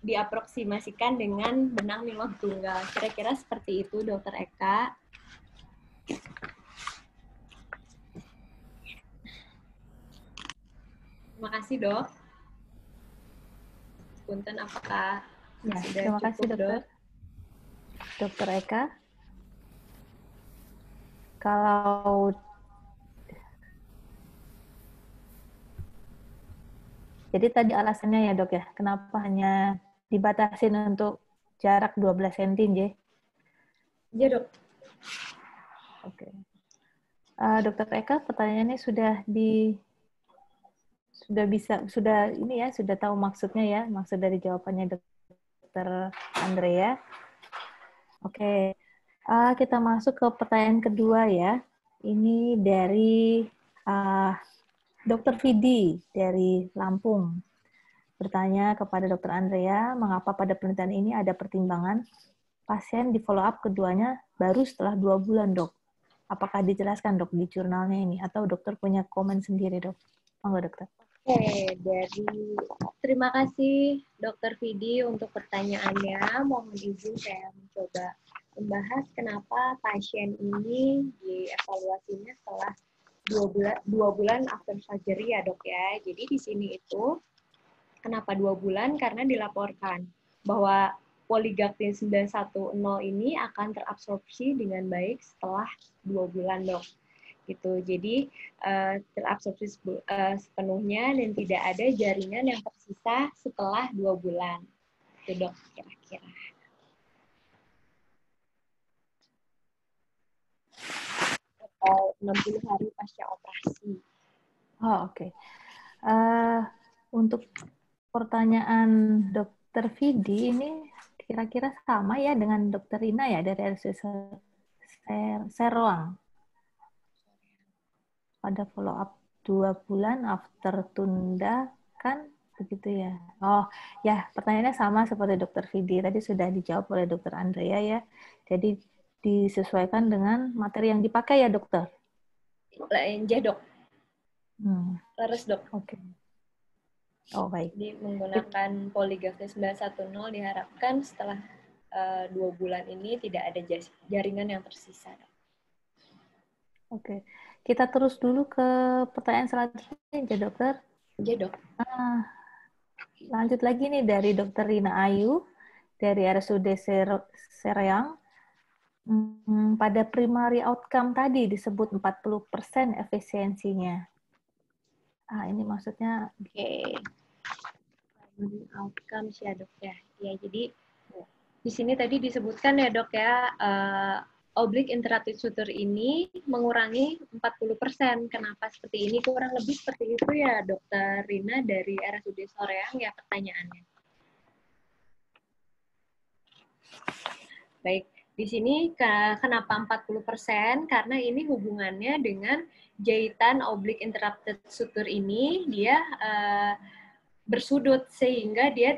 diaproksimasikan dengan benang nilon tunggal. Kira-kira seperti itu, Dr. Eka. Terima kasih, Dok. Punten, apakah ya, sudah terima cukup, kasih, Dokter. Dr. Eka. Kalau jadi tadi alasannya ya, Dok ya, kenapa hanya dibatasin untuk jarak 12 cm, J? Iya, Dok. Oke. Dokter Eka, pertanyaannya sudah ini ya, sudah tahu maksudnya ya, maksud dari jawabannya Dokter Andrea. Oke, kita masuk ke pertanyaan kedua ya. Ini dari Dokter Vidi dari Lampung. Bertanya kepada Dokter Andrea, mengapa pada penelitian ini ada pertimbangan pasien di follow up keduanya baru setelah 2 bulan, Dok? Apakah dijelaskan, Dok, di jurnalnya ini? Atau dokter punya komen sendiri, Dok? Monggo, Dokter. Oke, terima kasih Dokter Vidi untuk pertanyaannya. Mohon izin saya mencoba membahas kenapa pasien ini dievaluasinya setelah 2 bulan after surgery ya, Dok ya. Jadi di sini itu kenapa 2 bulan? Karena dilaporkan bahwa Polygactin 910 ini akan terabsorpsi dengan baik setelah 2 bulan, Dok. Gitu. Jadi terabsorpsi sepenuhnya dan tidak ada jaringan yang tersisa setelah 2 bulan. Itu, Dok, kira-kira. Atau 60 hari pasca operasi. Oh, oke. Untuk pertanyaan Dokter Vidi ini kira-kira sama ya dengan Dokter Rina ya dari RSUD Serwang. Pada follow up 2 bulan after tunda kan begitu ya. Oh ya, pertanyaannya sama seperti Dokter Vidi tadi sudah dijawab oleh Dokter Andrea ya. Jadi disesuaikan dengan materi yang dipakai ya, Dokter. Lainnya, Dok. Terus, Dok. Oke. Oh, baik. Jadi menggunakan Polygactin 910 diharapkan setelah 2 bulan ini tidak ada jaringan yang tersisa. Oke. Kita terus dulu ke pertanyaan selanjutnya ya, Dokter. Ya, Dok. Lanjut lagi nih dari Dokter Rina Ayu dari RSUD Sereang. Pada primary outcome tadi disebut 40% efisiensinya. Ini maksudnya outcome ya, Dok ya. Ya, jadi di sini tadi disebutkan ya, Dok ya, oblique interrupted suture ini mengurangi 40%. Kenapa seperti ini? Kurang lebih seperti itu ya, Dokter Rina dari RSUD Soreang ya pertanyaannya. Baik, di sini kenapa 40%? Karena ini hubungannya dengan jahitan oblique interrupted suture ini dia bersudut sehingga dia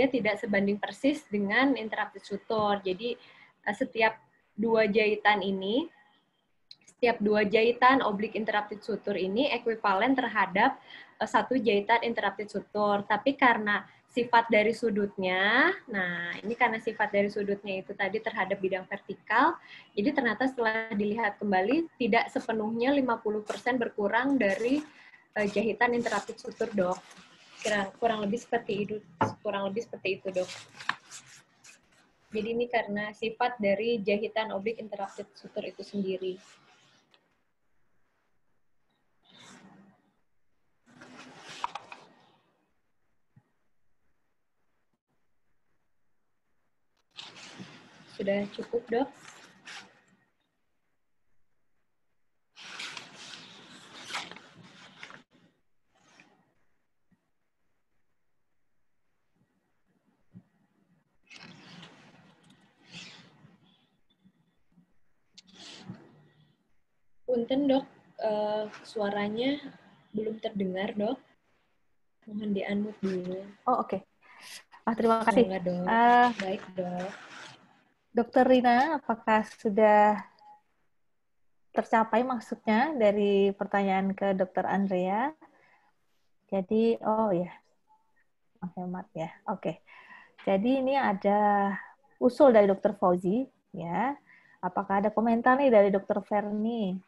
tidak sebanding persis dengan interrupted suture. Jadi setiap dua jahitan oblique interrupted suture ini ekuivalen terhadap satu jahitan interrupted suture. Tapi karena sifat dari sudutnya, karena sifat dari sudutnya itu tadi terhadap bidang vertikal, jadi ternyata setelah dilihat kembali tidak sepenuhnya 50% berkurang dari jahitan interrupted suture, Dok. Kurang lebih seperti itu, Dok. Jadi ini karena sifat dari jahitan oblique interrupted suture itu sendiri. Sudah cukup, Dok? Punten, Dok, suaranya belum terdengar, Dok. Mohon di-unmute dulu. Oh, oke. Terima kasih. Enggak, Dok. Baik, Dok. Dokter Rina, apakah sudah tercapai maksudnya dari pertanyaan ke Dokter Andrea? Jadi, hemat ya. Oke. Jadi ini ada usul dari Dokter Fauzi, ya. Apakah ada komentar nih dari Dokter Ferni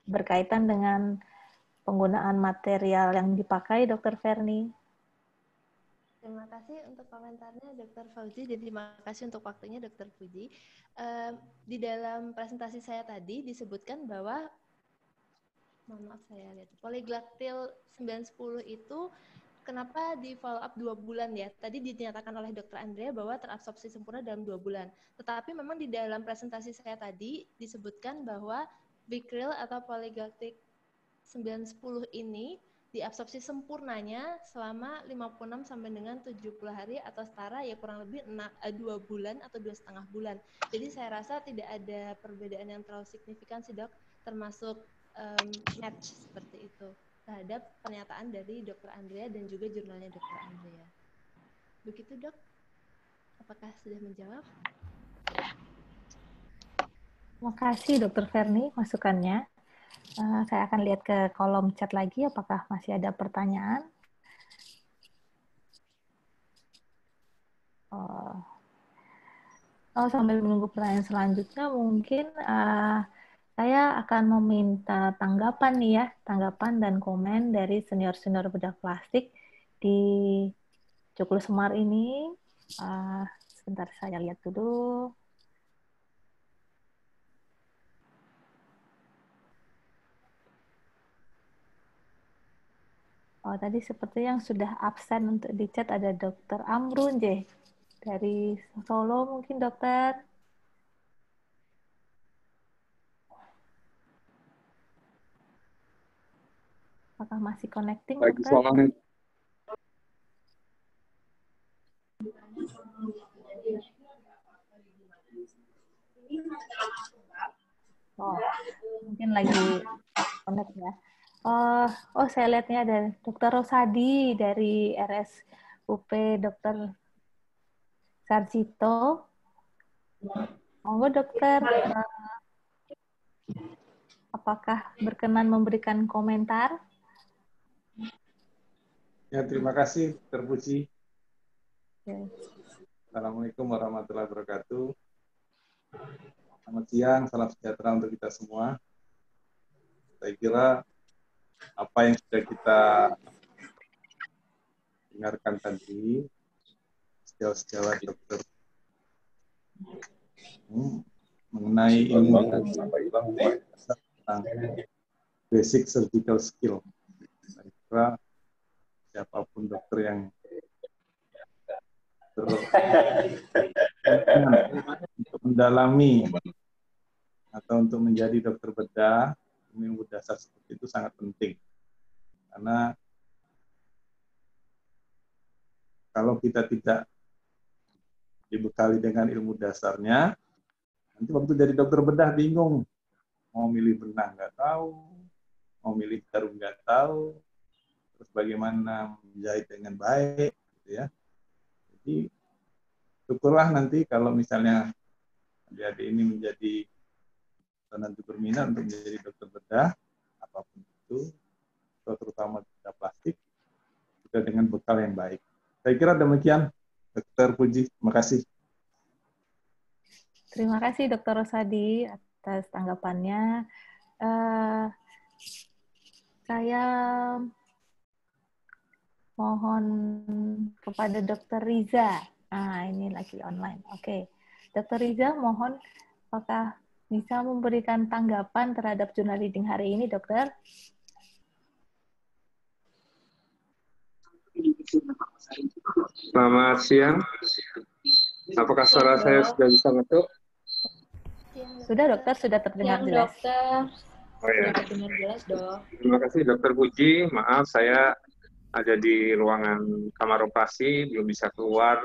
berkaitan dengan penggunaan material yang dipakai, Dokter Ferni? Terima kasih untuk komentarnya Dr. Fauzi dan terima kasih untuk waktunya Dr. Puji. Di dalam presentasi saya tadi disebutkan bahwa Polygactin 910 itu kenapa di follow up 2 bulan ya? Tadi dinyatakan oleh Dr. Andrea bahwa terabsorpsi sempurna dalam 2 bulan. Tetapi memang di dalam presentasi saya tadi disebutkan bahwa Vicryl atau polygalactic 910 ini diabsorpsi sempurnanya selama 56 sampai dengan 70 hari atau setara ya kurang lebih 2 bulan atau 2,5 bulan. Jadi saya rasa tidak ada perbedaan yang terlalu signifikan sih dok, termasuk match seperti itu terhadap pernyataan dari Dr. Andrea dan juga jurnalnya Dr. Andrea. Begitu dok, apakah sudah menjawab? Terima kasih Dr. Ferni masukannya. Saya akan lihat ke kolom chat lagi apakah masih ada pertanyaan. Sambil menunggu pertanyaan selanjutnya mungkin saya akan meminta tanggapan nih ya, tanggapan dan komen dari senior-senior bedah plastik di Joglo Semar ini. Sebentar saya lihat dulu. Tadi seperti yang sudah absen untuk di chat ada Dr. Amrun J. Dari Solo mungkin dokter. Apakah masih connecting, Pagi, dokter? Mungkin lagi connect ya. Saya lihatnya ada Dr. Rosadi dari RSUP Dr. Sarjito. Monggo dokter, apakah berkenan memberikan komentar? Ya, terima kasih, Dr. Puji. Okay. Assalamualaikum warahmatullahi wabarakatuh. Selamat siang, salam sejahtera untuk kita semua. Saya kira apa yang sudah kita dengarkan tadi, sejauh-sejauh dokter mengenai ilmu tentang basic surgical skill. Saya kira siapapun dokter yang untuk mendalami atau untuk menjadi dokter bedah, ilmu dasar seperti itu sangat penting. Karena kalau kita tidak dibekali dengan ilmu dasarnya, nanti waktu jadi dokter bedah bingung. Mau milih benang nggak tahu, mau milih jarum nggak tahu, terus bagaimana menjahit dengan baik, gitu ya. Jadi syukurlah nanti kalau misalnya adik-adik ini menjadi nanti berminat untuk menjadi dokter bedah, apapun itu, terutama bedah plastik, juga dengan bekal yang baik. Saya kira demikian, Dr. Puji. Terima kasih. Terima kasih Dr. Rosadi atas tanggapannya. Saya mohon kepada Dr. Riza. Ini lagi online. Oke. Dr. Riza, mohon apakah bisa memberikan tanggapan terhadap jurnal reading hari ini, dokter? Selamat siang. Apakah suara saya sudah bisa masuk? Sudah, dokter. Sudah terdengar jelas. Dokter. Oh ya. Sudah terdengar jelas, dok. Terima kasih, Dokter Puji. Maaf, saya ada di ruangan kamar operasi, belum bisa keluar.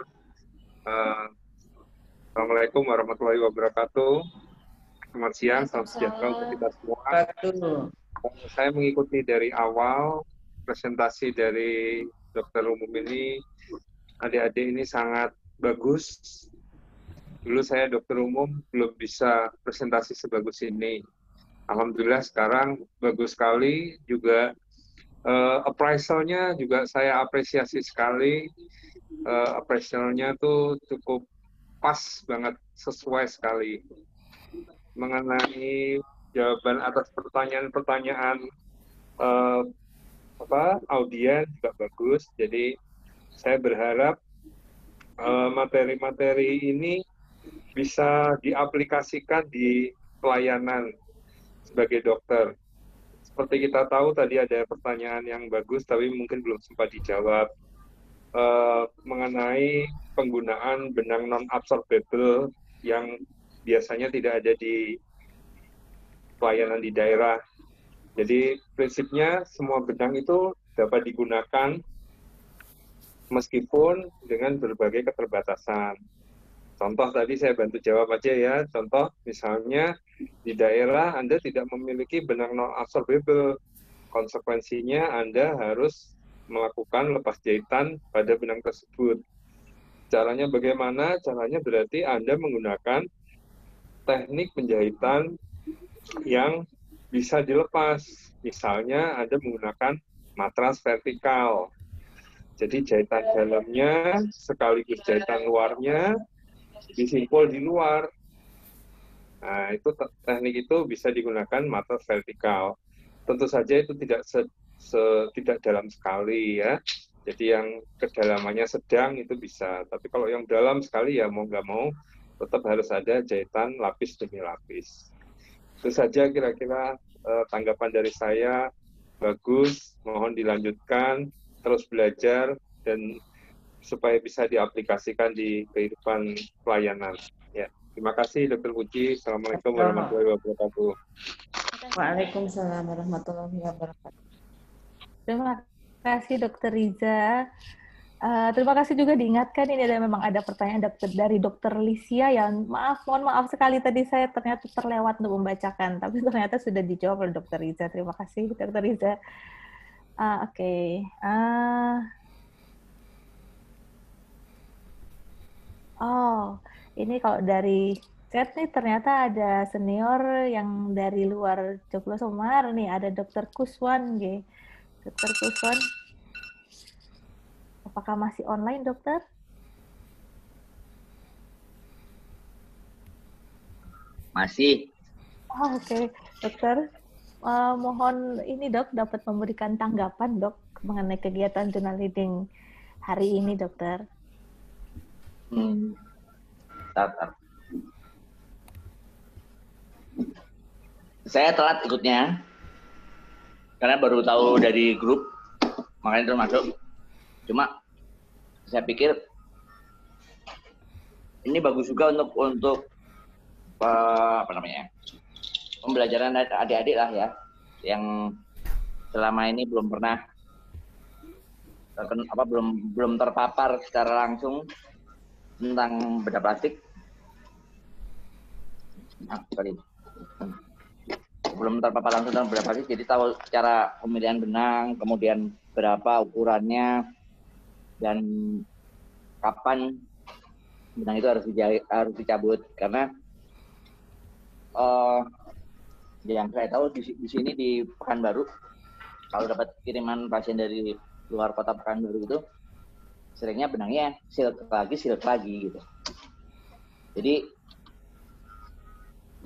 Assalamualaikum warahmatullahi wabarakatuh. Selamat siang, salam sejahtera untuk kita semua. Saya mengikuti dari awal presentasi dari dokter umum ini. Adik-adik ini sangat bagus. Dulu saya dokter umum belum bisa presentasi sebagus ini. Alhamdulillah sekarang bagus sekali. Juga appraisalnya juga saya apresiasi sekali. Appraisalnya tuh cukup pas banget, sesuai sekali. Mengenai jawaban atas pertanyaan-pertanyaan audien juga bagus. Jadi saya berharap materi-materi ini bisa diaplikasikan di pelayanan sebagai dokter. seperti kita tahu tadi ada pertanyaan yang bagus, tapi mungkin belum sempat dijawab mengenai penggunaan benang non-absorbable yang biasanya tidak ada di pelayanan di daerah. Jadi prinsipnya semua benang itu dapat digunakan meskipun dengan berbagai keterbatasan. Contoh tadi saya bantu jawab aja ya. Contoh misalnya di daerah Anda tidak memiliki benang non-absorbable. Konsekuensinya Anda harus melakukan lepas jahitan pada benang tersebut. Caranya bagaimana? Caranya berarti Anda menggunakan teknik penjahitan yang bisa dilepas. Misalnya Anda menggunakan matras vertikal. Jadi jahitan dalamnya sekaligus jahitan luarnya disimpul di luar. Nah, itu teknik itu bisa digunakan matras vertikal. Tentu saja itu tidak tidak dalam sekali ya. Jadi yang kedalamannya sedang itu bisa. Tapi kalau yang dalam sekali ya mau nggak mau tetap harus ada jahitan lapis demi lapis. Itu saja kira-kira tanggapan dari saya. Bagus, mohon dilanjutkan, terus belajar dan supaya bisa diaplikasikan di kehidupan pelayanan. Ya, terima kasih Dr. Puji. Assalamualaikum warahmatullahi wabarakatuh. Waalaikumsalam warahmatullahi wabarakatuh. Terima kasih Dr. Riza. Terima kasih juga diingatkan ini memang ada pertanyaan dari Dr. Lisia yang mohon maaf sekali tadi saya ternyata terlewat untuk membacakan, tapi ternyata sudah dijawab oleh Dr. Riza. Terima kasih Dr. Riza. Oke. Oh, ini kalau dari chat nih ternyata ada senior yang dari luar Joglo Semar nih, ada Dr. Kuswan, G. Dr. Kuswan. Apakah masih online, dokter? Masih. Oh, oke. Dokter, mohon ini dok, dapat memberikan tanggapan dok mengenai kegiatan journal reading hari ini, dokter. Saya telat ikutnya, karena baru tahu dari grup, makanya termasuk. Cuma saya pikir ini bagus juga untuk pembelajaran adik-adik lah ya, yang selama ini belum pernah belum terpapar secara langsung tentang bedah plastik. Belum terpapar langsung tentang bedah plastik, jadi tahu cara pemilihan benang, kemudian berapa ukurannya, dan kapan benang itu harus dicabut. Karena yang saya tahu di sini di Pekanbaru, kalau dapat kiriman pasien dari luar kota Pekanbaru itu seringnya benangnya silk lagi gitu. Jadi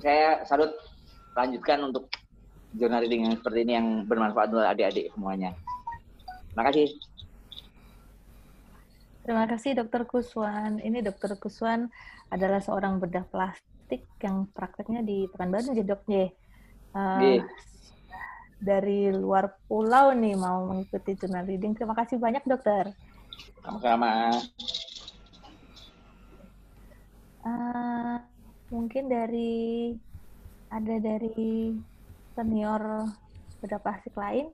saya salut, lanjutkan untuk journal reading yang seperti ini yang bermanfaat untuk adik-adik semuanya. Terima kasih. Terima kasih Dr. Kuswan. Ini Dr. Kuswan adalah seorang bedah plastik yang prakteknya di Pekanbaru, Dok. Dari luar pulau nih mau mengikuti journal reading. Terima kasih banyak, dokter. Sama-sama. Mungkin dari senior bedah plastik lain.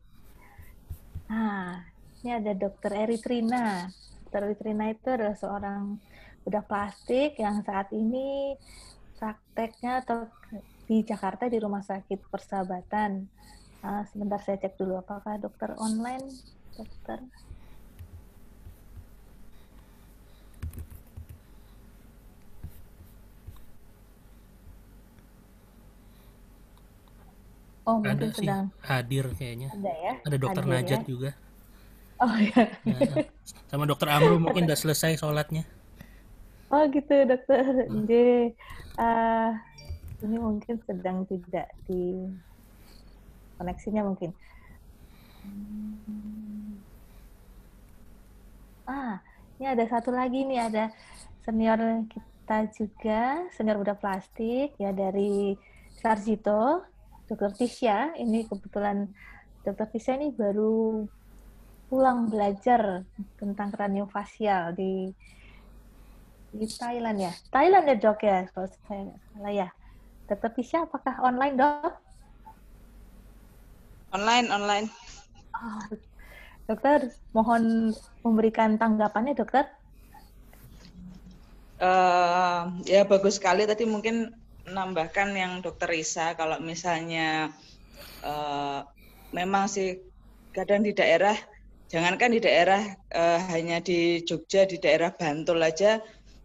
Ini ada Dr. Eritrina. Dr. Eritrina itu adalah seorang bedah plastik yang saat ini prakteknya di Jakarta di Rumah Sakit Persahabatan. Sebentar saya cek dulu apakah dokter online, dokter. Oh, ada mungkin sih, sedang hadir kayaknya. Ada ya? Ada dokter hadir, Najat ya? juga. Oh ya. Nah, sama dokter Amru mungkin udah selesai sholatnya. Oh gitu dokter. Ini mungkin sedang tidak di koneksinya mungkin. Ini ada satu lagi nih, ada senior kita juga, senior bedah plastik ya dari Sarjito. Dokter Tisha. Ini kebetulan Dokter Tisha ini baru pulang belajar tentang kraniofasial di Thailand ya. Thailand ya dok ya, kalau saya nggak salah ya. Dokter Tisha apakah online dok? Online. Oh, dokter, mohon memberikan tanggapannya dokter. Ya bagus sekali tadi mungkin menambahkan yang dokter Risa kalau misalnya memang sih kadang di daerah, jangankan di daerah hanya di Jogja, di daerah Bantul aja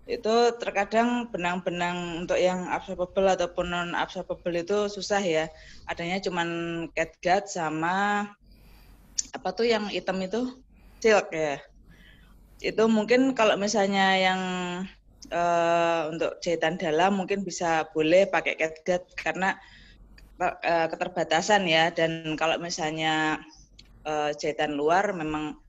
itu terkadang benang-benang untuk yang absorbable ataupun non absorbable itu susah ya, adanya cuman catgut sama apa tuh yang hitam itu silk ya. Itu mungkin kalau misalnya yang untuk jahitan dalam mungkin bisa boleh pakai catgut karena keterbatasan ya, dan kalau misalnya jahitan luar memang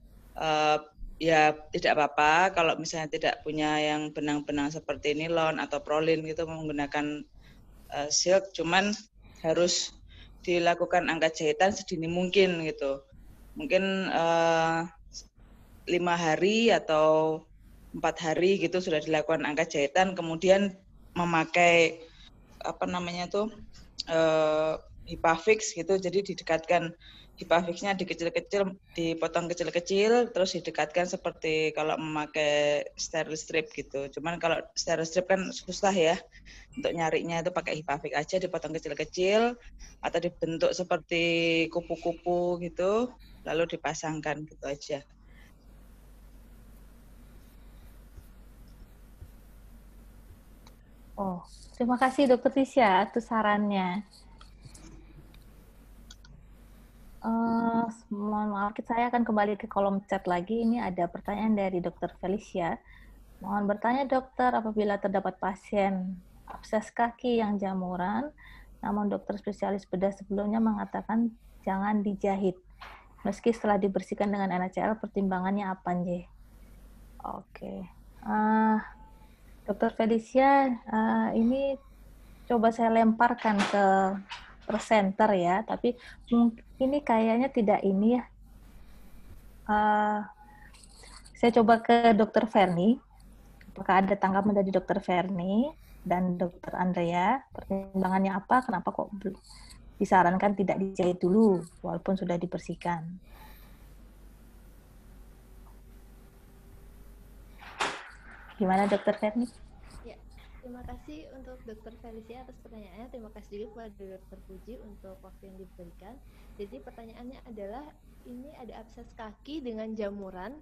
ya tidak apa-apa kalau misalnya tidak punya yang benang-benang seperti nilon atau prolin gitu menggunakan silk, cuman harus dilakukan angkat jahitan sedini mungkin gitu, mungkin 5 hari atau 4 hari gitu sudah dilakukan angkat jahitan, kemudian memakai apa namanya tuh Hipafix gitu, jadi didekatkan Hipafixnya dikecil-kecil, dipotong kecil-kecil, terus didekatkan seperti kalau memakai steril strip gitu. Cuman kalau steril strip kan susah ya, untuk nyarinya itu pakai Hipafix aja, dipotong kecil-kecil atau dibentuk seperti kupu-kupu gitu, lalu dipasangkan gitu aja. Oh, terima kasih Dokter Tisha atas sarannya. Mohon maaf, saya akan kembali ke kolom chat lagi. Ini ada pertanyaan dari Dokter Felicia. Mohon bertanya dokter, apabila terdapat pasien abses kaki yang jamuran, namun dokter spesialis bedah sebelumnya mengatakan jangan dijahit. Meski setelah dibersihkan dengan NaCl, pertimbangannya apa, Nje? Oke. Dokter Felicia, ini coba saya lemparkan ke presenter ya, tapi ini kayaknya tidak ini ya. Saya coba ke Dokter Ferni. Apakah ada tanggapan dari Dokter Ferni dan Dokter Andrea? Pertimbangannya apa? Kenapa kok disarankan tidak dijahit dulu walaupun sudah dibersihkan? Gimana Dokter Ferni? Ya, terima kasih untuk Dokter Felicia atas pertanyaannya. Terima kasih juga kepada Dokter Puji untuk waktu yang diberikan. Jadi pertanyaannya adalah, ini ada abses kaki dengan jamuran,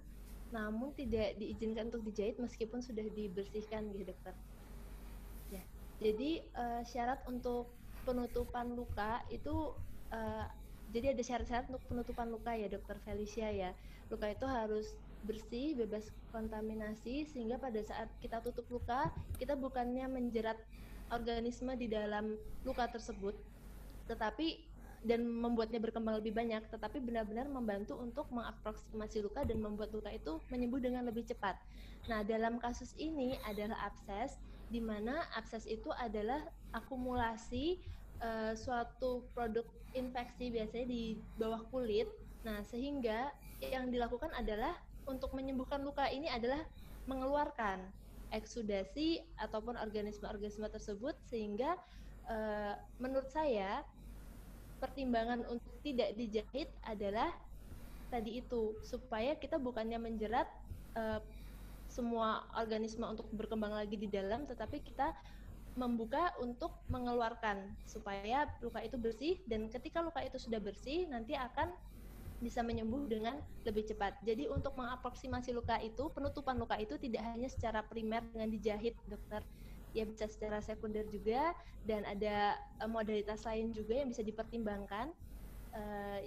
namun tidak diizinkan untuk dijahit meskipun sudah dibersihkan, gitu dokter. Ya, jadi syarat untuk penutupan luka itu, jadi ada syarat-syarat untuk penutupan luka ya Dokter Felicia ya. Luka itu harus bersih, bebas kontaminasi, sehingga pada saat kita tutup luka, kita bukannya menjerat organisme di dalam luka tersebut, tetapi dan membuatnya berkembang lebih banyak, tetapi benar-benar membantu untuk mengaproksimasi luka dan membuat luka itu menyembuh dengan lebih cepat. Nah, dalam kasus ini adalah abses, di mana abses itu adalah akumulasi suatu produk infeksi biasanya di bawah kulit. Nah, sehingga yang dilakukan adalah untuk menyembuhkan luka ini adalah mengeluarkan eksudasi ataupun organisme-organisme tersebut, sehingga menurut saya pertimbangan untuk tidak dijahit adalah tadi itu, supaya kita bukannya menjerat semua organisme untuk berkembang lagi di dalam, tetapi kita membuka untuk mengeluarkan supaya luka itu bersih, dan ketika luka itu sudah bersih nanti akan bisa menyembuh dengan lebih cepat. Jadi untuk mengaproksimasi luka itu, penutupan luka itu tidak hanya secara primer dengan dijahit dokter, ya bisa secara sekunder juga, dan ada modalitas lain juga yang bisa dipertimbangkan,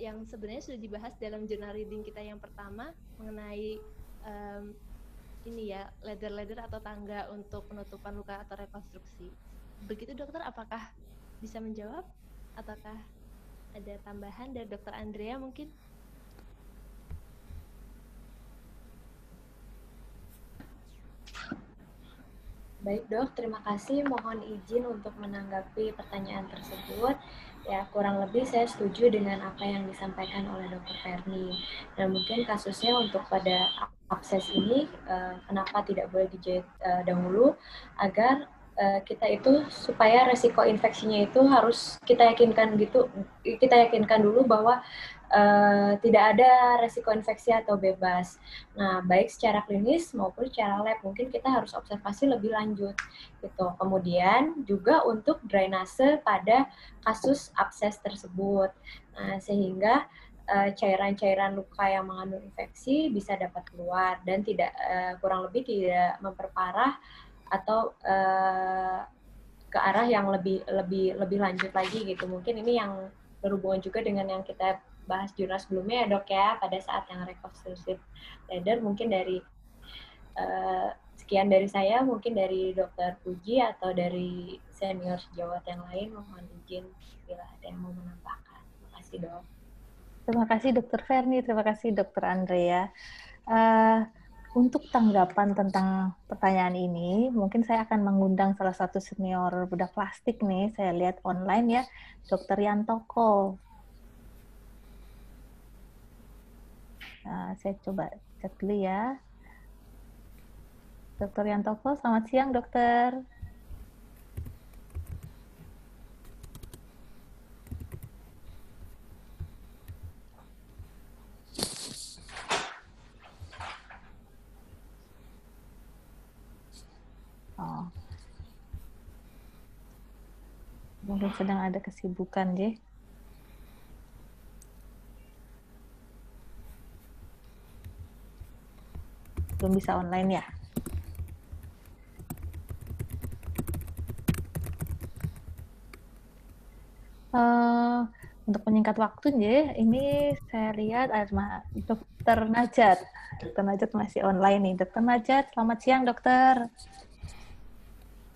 yang sebenarnya sudah dibahas dalam journal reading kita yang pertama mengenai ini ya, ladder atau tangga untuk penutupan luka atau rekonstruksi. Begitu dokter, apakah bisa menjawab? Ataukah ada tambahan dari Dokter Andrea mungkin? Baik dok, terima kasih. Mohon izin untuk menanggapi pertanyaan tersebut. Ya, kurang lebih saya setuju dengan apa yang disampaikan oleh Dr. Ferni. Dan mungkin kasusnya untuk pada abses ini, kenapa tidak boleh dijahit dahulu, agar kita itu supaya resiko infeksinya itu harus kita yakinkan dulu bahwa tidak ada resiko infeksi atau bebas. Nah, baik secara klinis maupun secara lab, mungkin kita harus observasi lebih lanjut. Gitu. Kemudian juga untuk drainase pada kasus abses tersebut. Nah, sehingga cairan-cairan luka yang mengandung infeksi bisa dapat keluar dan tidak kurang lebih tidak memperparah atau ke arah yang lebih lanjut lagi gitu. Mungkin ini yang berhubungan juga dengan yang kita bahas jurnal sebelumnya ya dok ya, pada saat yang reconstructive leather. Mungkin dari sekian dari saya, mungkin dari Dr. Puji atau dari senior sejawat yang lain, mohon izin bila ada yang mau menambahkan. Terima kasih dok. Terima kasih Dr. Ferni, terima kasih Dr. Andrea. Untuk tanggapan tentang pertanyaan ini, mungkin saya akan mengundang salah satu senior bedah plastik nih, saya lihat online ya, Dr. Yantoko. Nah, saya coba cek dulu ya. Dr. Yantoko, selamat siang dokter. Oh. Mungkin sedang ada kesibukan, J. Belum bisa online ya? Untuk menyingkat waktu, J, ini saya lihat ada Dr. Najat. Dr. Najat masih online nih. Dr. Najat, selamat siang, dokter.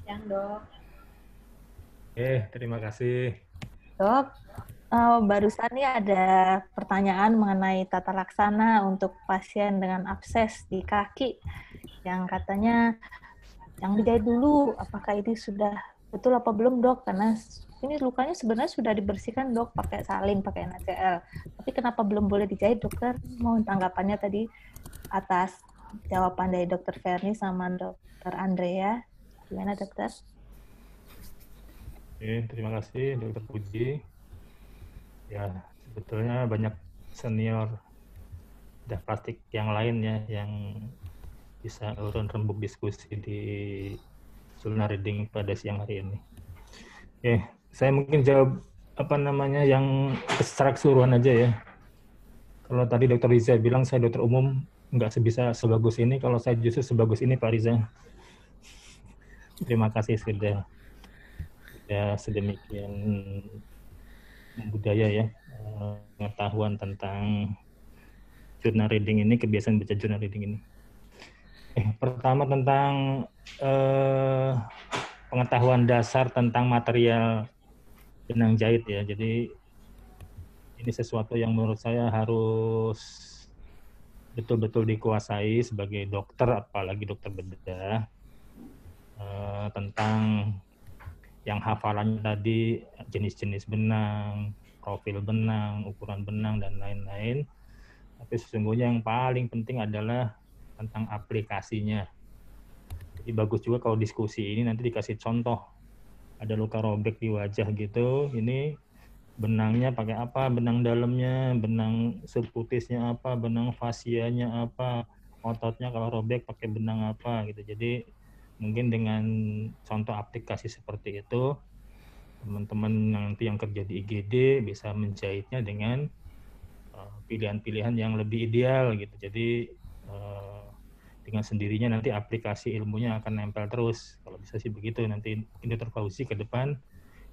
Siang, dok. Terima kasih. Dok, barusan nih ada pertanyaan mengenai tata laksana untuk pasien dengan abses di kaki yang katanya yang dijahit dulu. Apakah ini sudah betul apa belum dok? Karena ini lukanya sebenarnya sudah dibersihkan dok pakai salin, pakai NaCl. Tapi kenapa belum boleh dijahit dokter? Mohon tanggapannya tadi atas jawaban dari Dr. Ferni sama Dr. Andrea. Gimana dokter? Terima kasih Dr. Puji. Ya, sebetulnya banyak senior bedah plastik yang lain ya yang bisa urun rembuk diskusi di journal reading pada siang hari ini. Saya mungkin jawab yang secara keseluruhan aja ya. Kalau tadi Dr. Riza bilang saya dokter umum nggak sebagus ini, kalau saya justru sebagus ini Pak Riza. Terima kasih sudah sedemikian budaya ya, pengetahuan tentang journal reading ini, kebiasaan baca journal reading ini. Pertama tentang pengetahuan dasar tentang material benang jahit ya. Jadi ini sesuatu yang menurut saya harus betul-betul dikuasai sebagai dokter, apalagi dokter bedah, tentang yang hafalannya tadi, jenis-jenis benang, profil benang, ukuran benang, dan lain-lain. Tapi sesungguhnya yang paling penting adalah tentang aplikasinya. Jadi bagus juga kalau diskusi ini nanti dikasih contoh. Ada luka robek di wajah gitu, ini benangnya pakai apa, benang dalamnya, benang subkutisnya apa, benang fasianya apa, ototnya kalau robek pakai benang apa gitu. Jadi mungkin dengan contoh aplikasi seperti itu, teman-teman nanti yang kerja di IGD bisa menjahitnya dengan pilihan-pilihan yang lebih ideal gitu. Jadi dengan sendirinya nanti aplikasi ilmunya akan nempel terus. Kalau bisa sih begitu. Nanti Dr. Fauzi ke depan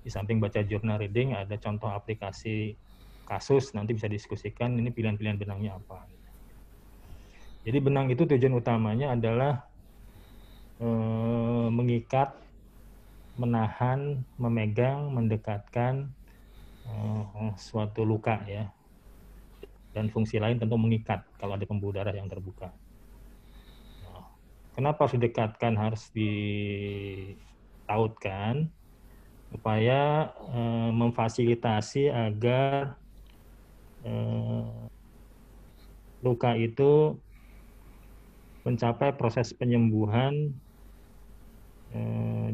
di samping baca journal reading ada contoh aplikasi kasus, nanti bisa diskusikan ini pilihan-pilihan benangnya apa. Jadi benang itu tujuan utamanya adalah mengikat, menahan, memegang, mendekatkan suatu luka ya. Dan fungsi lain tentu mengikat kalau ada pembuluh darah yang terbuka. Kenapa harus didekatkan, harus ditautkan, supaya memfasilitasi agar luka itu mencapai proses penyembuhan.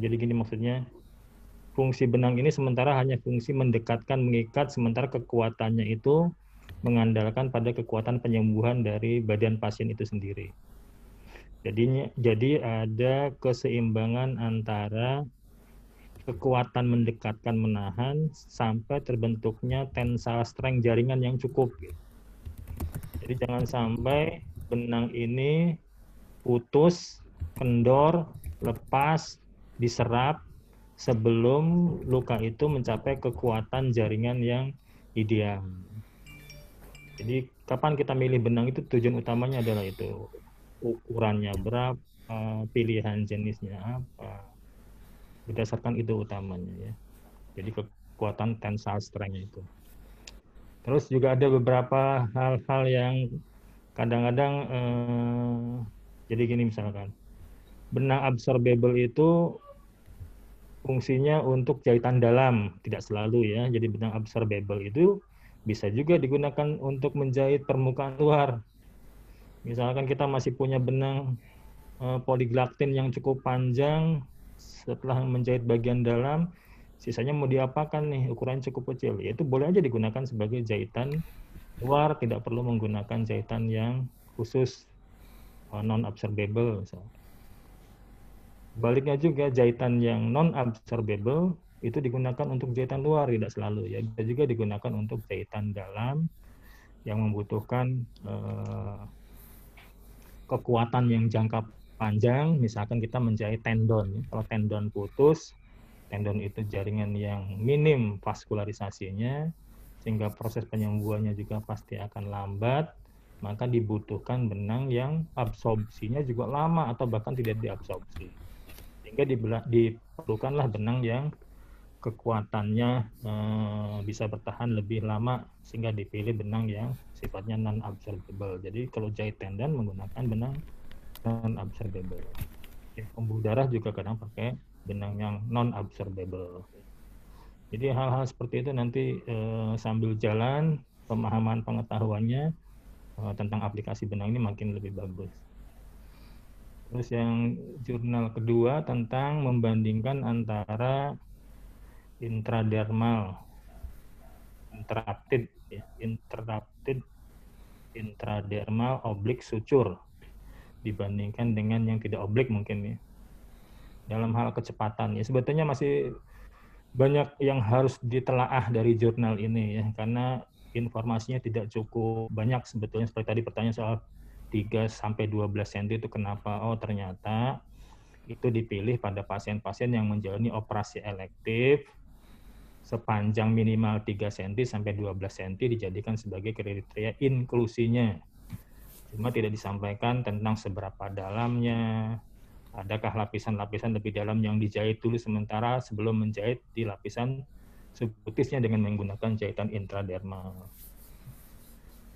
Jadi gini maksudnya, fungsi benang ini sementara hanya fungsi mendekatkan, mengikat, sementara kekuatannya itu mengandalkan pada kekuatan penyembuhan dari badan pasien itu sendiri. Jadi ada keseimbangan antara kekuatan mendekatkan, menahan, sampai terbentuknya tensile strength jaringan yang cukup. Jadi jangan sampai benang ini putus, kendor, lepas, diserap sebelum luka itu mencapai kekuatan jaringan yang ideal. Jadi kapan kita milih benang itu tujuan utamanya adalah itu. Ukurannya berapa, pilihan jenisnya apa. Berdasarkan itu utamanya ya. Jadi kekuatan tensile strength itu. Terus juga ada beberapa hal-hal yang kadang-kadang jadi gini misalkan. Benang absorbable itu fungsinya untuk jahitan dalam, tidak selalu ya. Jadi benang absorbable itu bisa juga digunakan untuk menjahit permukaan luar. Misalkan kita masih punya benang polyglactin yang cukup panjang, setelah menjahit bagian dalam, sisanya mau diapakan nih, ukuran cukup kecil, ya itu boleh aja digunakan sebagai jahitan luar, tidak perlu menggunakan jahitan yang khusus non-absorbable. Baliknya juga, jahitan yang non-absorbable itu digunakan untuk jahitan luar, tidak selalu ya, bisa juga digunakan untuk jahitan dalam yang membutuhkan kekuatan yang jangka panjang. Misalkan kita menjahit tendon, kalau tendon putus, tendon itu jaringan yang minim vaskularisasinya, sehingga proses penyembuhannya juga pasti akan lambat, maka dibutuhkan benang yang absorpsinya juga lama atau bahkan tidak diabsorpsi. Sehingga diperlukanlah benang yang kekuatannya bisa bertahan lebih lama, sehingga dipilih benang yang sifatnya non-absorbable. Jadi kalau jahit tendon menggunakan benang non-absorbable. Pembuluh darah juga kadang pakai benang yang non-absorbable. Jadi hal-hal seperti itu nanti sambil jalan pemahaman pengetahuannya tentang aplikasi benang ini makin lebih bagus. Terus yang jurnal kedua tentang membandingkan antara intradermal, intradermal oblik suture dibandingkan dengan yang tidak oblik mungkin ya. Dalam hal kecepatan ya, sebetulnya masih banyak yang harus ditelaah dari jurnal ini ya, karena informasinya tidak cukup banyak sebetulnya. Seperti tadi pertanyaan soal 3-12 cm itu kenapa? Oh ternyata itu dipilih pada pasien-pasien yang menjalani operasi elektif sepanjang minimal 3 cm sampai 12 cm dijadikan sebagai kriteria inklusinya. Cuma tidak disampaikan tentang seberapa dalamnya, adakah lapisan-lapisan lebih dalam yang dijahit dulu sementara sebelum menjahit di lapisan subkutisnya dengan menggunakan jahitan intradermal.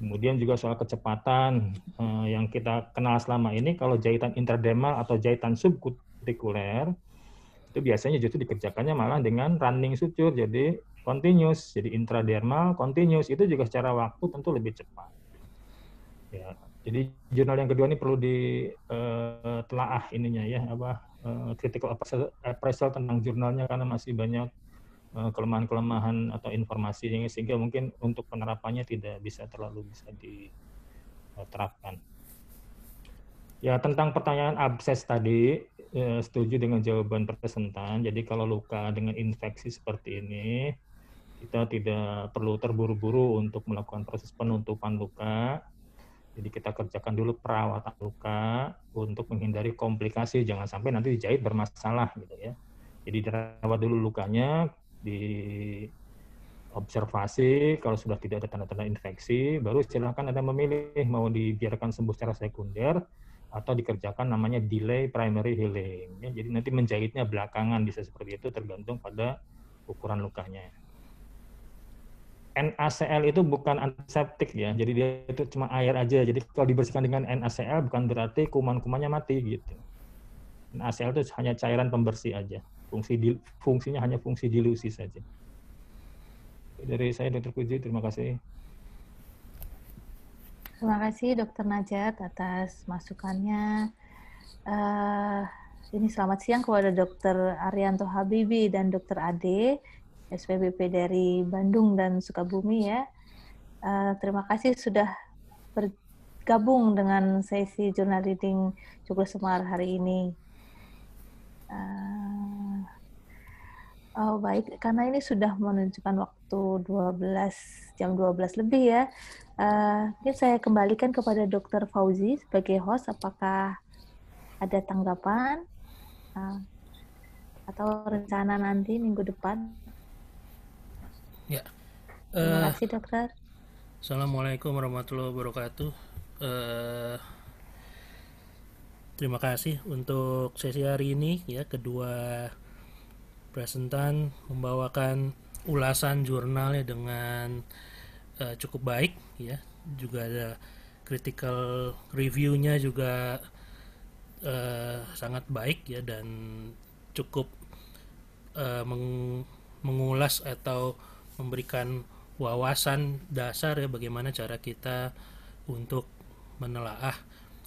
Kemudian juga soal kecepatan yang kita kenal selama ini, kalau jahitan intradermal atau jahitan subkutikuler itu biasanya justru dikerjakannya malah dengan running suture, jadi continuous, jadi intradermal continuous itu juga secara waktu tentu lebih cepat. Ya, jadi jurnal yang kedua ini perlu ditelaah ininya ya, critical appraisal tentang jurnalnya, karena masih banyak kelemahan-kelemahan atau informasi sehingga mungkin untuk penerapannya tidak bisa terlalu bisa diterapkan. Ya, tentang pertanyaan abses tadi, setuju dengan jawaban presentan. Jadi kalau luka dengan infeksi seperti ini, kita tidak perlu terburu-buru untuk melakukan proses penutupan luka. Jadi kita kerjakan dulu perawatan luka untuk menghindari komplikasi, jangan sampai nanti dijahit bermasalah gitu ya. Jadi dirawat dulu lukanya, diobservasi, kalau sudah tidak ada tanda-tanda infeksi, baru silakan Anda memilih mau dibiarkan sembuh secara sekunder atau dikerjakan namanya delay primary healing. Ya, jadi nanti menjahitnya belakangan, bisa seperti itu tergantung pada ukuran lukanya. NaCl itu bukan antiseptik ya, jadi dia itu cuma air aja. Jadi kalau dibersihkan dengan NaCl bukan berarti kuman-kumannya mati gitu. ACL itu hanya cairan pembersih aja. Fungsinya hanya fungsi dilusi saja. Dari saya, Dr. Puji, terima kasih. Terima kasih Dr. Najat atas masukannya. Ini selamat siang kepada Dr. Arianto Habibi dan Dr. Ade, SPBP dari Bandung dan Sukabumi ya. Terima kasih sudah bergabung dengan sesi Journal Reading Cukup Semar hari ini. Baik, karena ini sudah menunjukkan waktu jam 12 lebih ya. Mungkin saya kembalikan kepada Dr. Fauzi sebagai host. Apakah ada tanggapan atau rencana nanti minggu depan? Ya. Terima kasih dokter. Assalamualaikum warahmatullahi wabarakatuh. Terima kasih untuk sesi hari ini ya, kedua presentan membawakan ulasan jurnalnya dengan cukup baik ya, juga ada critical review-nya juga sangat baik ya, dan cukup mengulas atau memberikan wawasan dasar ya bagaimana cara kita untuk menelaah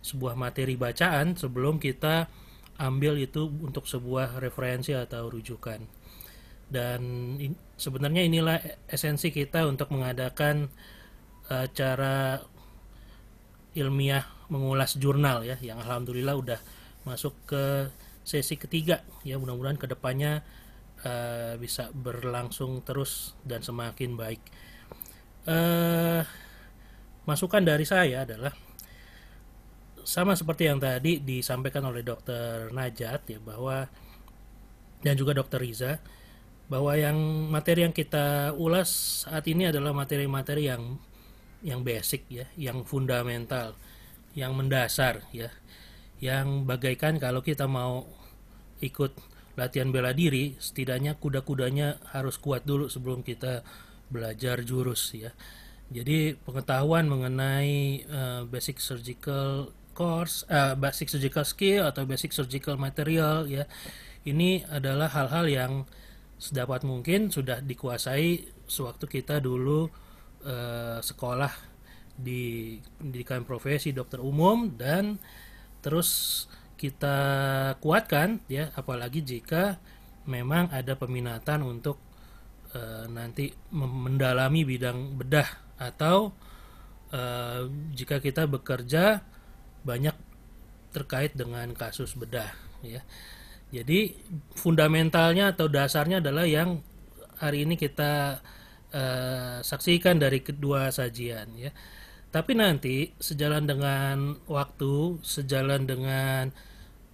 sebuah materi bacaan sebelum kita ambil itu untuk sebuah referensi atau rujukan. Dan sebenarnya inilah esensi kita untuk mengadakan cara ilmiah mengulas jurnal ya, yang alhamdulillah udah masuk ke sesi ketiga ya. Mudah-mudahan kedepannya bisa berlangsung terus dan semakin baik. Masukan dari saya adalah sama seperti yang tadi disampaikan oleh Dr. Najat ya, bahwa dan juga Dr. Riza, bahwa materi yang kita ulas saat ini adalah materi-materi yang basic ya, yang fundamental, yang mendasar ya, yang bagaikan kalau kita mau ikut latihan bela diri, setidaknya kuda-kudanya harus kuat dulu sebelum kita belajar jurus ya. Jadi pengetahuan mengenai basic surgical course, basic surgical skill atau basic surgical material ya, ini adalah hal-hal yang sedapat mungkin sudah dikuasai sewaktu kita dulu sekolah di pendidikan profesi dokter umum, dan terus kita kuatkan ya, apalagi jika memang ada peminatan untuk nanti mendalami bidang bedah, atau jika kita bekerja banyak terkait dengan kasus bedah ya. Jadi fundamentalnya atau dasarnya adalah yang hari ini kita saksikan dari kedua sajian ya. Tapi nanti sejalan dengan waktu, sejalan dengan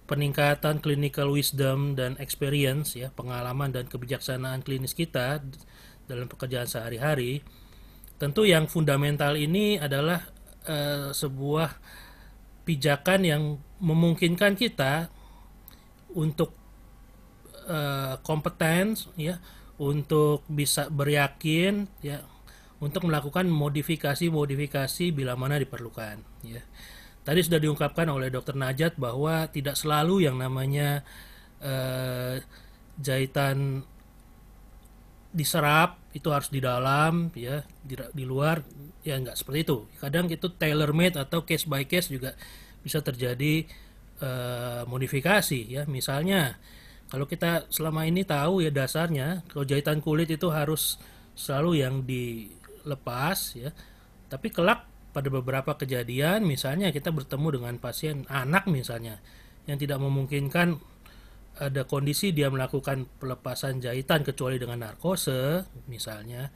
peningkatan clinical wisdom dan experience ya, pengalaman dan kebijaksanaan klinis kita dalam pekerjaan sehari-hari, tentu yang fundamental ini adalah sebuah pijakan yang memungkinkan kita untuk kompeten ya, untuk bisa beryakin ya, untuk melakukan modifikasi bila mana diperlukan ya. Tadi sudah diungkapkan oleh Dr. Najat bahwa tidak selalu yang namanya jahitan diserap itu harus di dalam ya, di luar ya, enggak seperti itu. Kadang itu tailor made atau case by case juga bisa terjadi modifikasi ya. Misalnya kalau kita selama ini tahu ya dasarnya kalau jahitan kulit itu harus selalu yang dilepas ya, tapi kelak pada beberapa kejadian misalnya kita bertemu dengan pasien anak misalnya yang tidak memungkinkan ada kondisi dia melakukan pelepasan jahitan kecuali dengan narkose misalnya,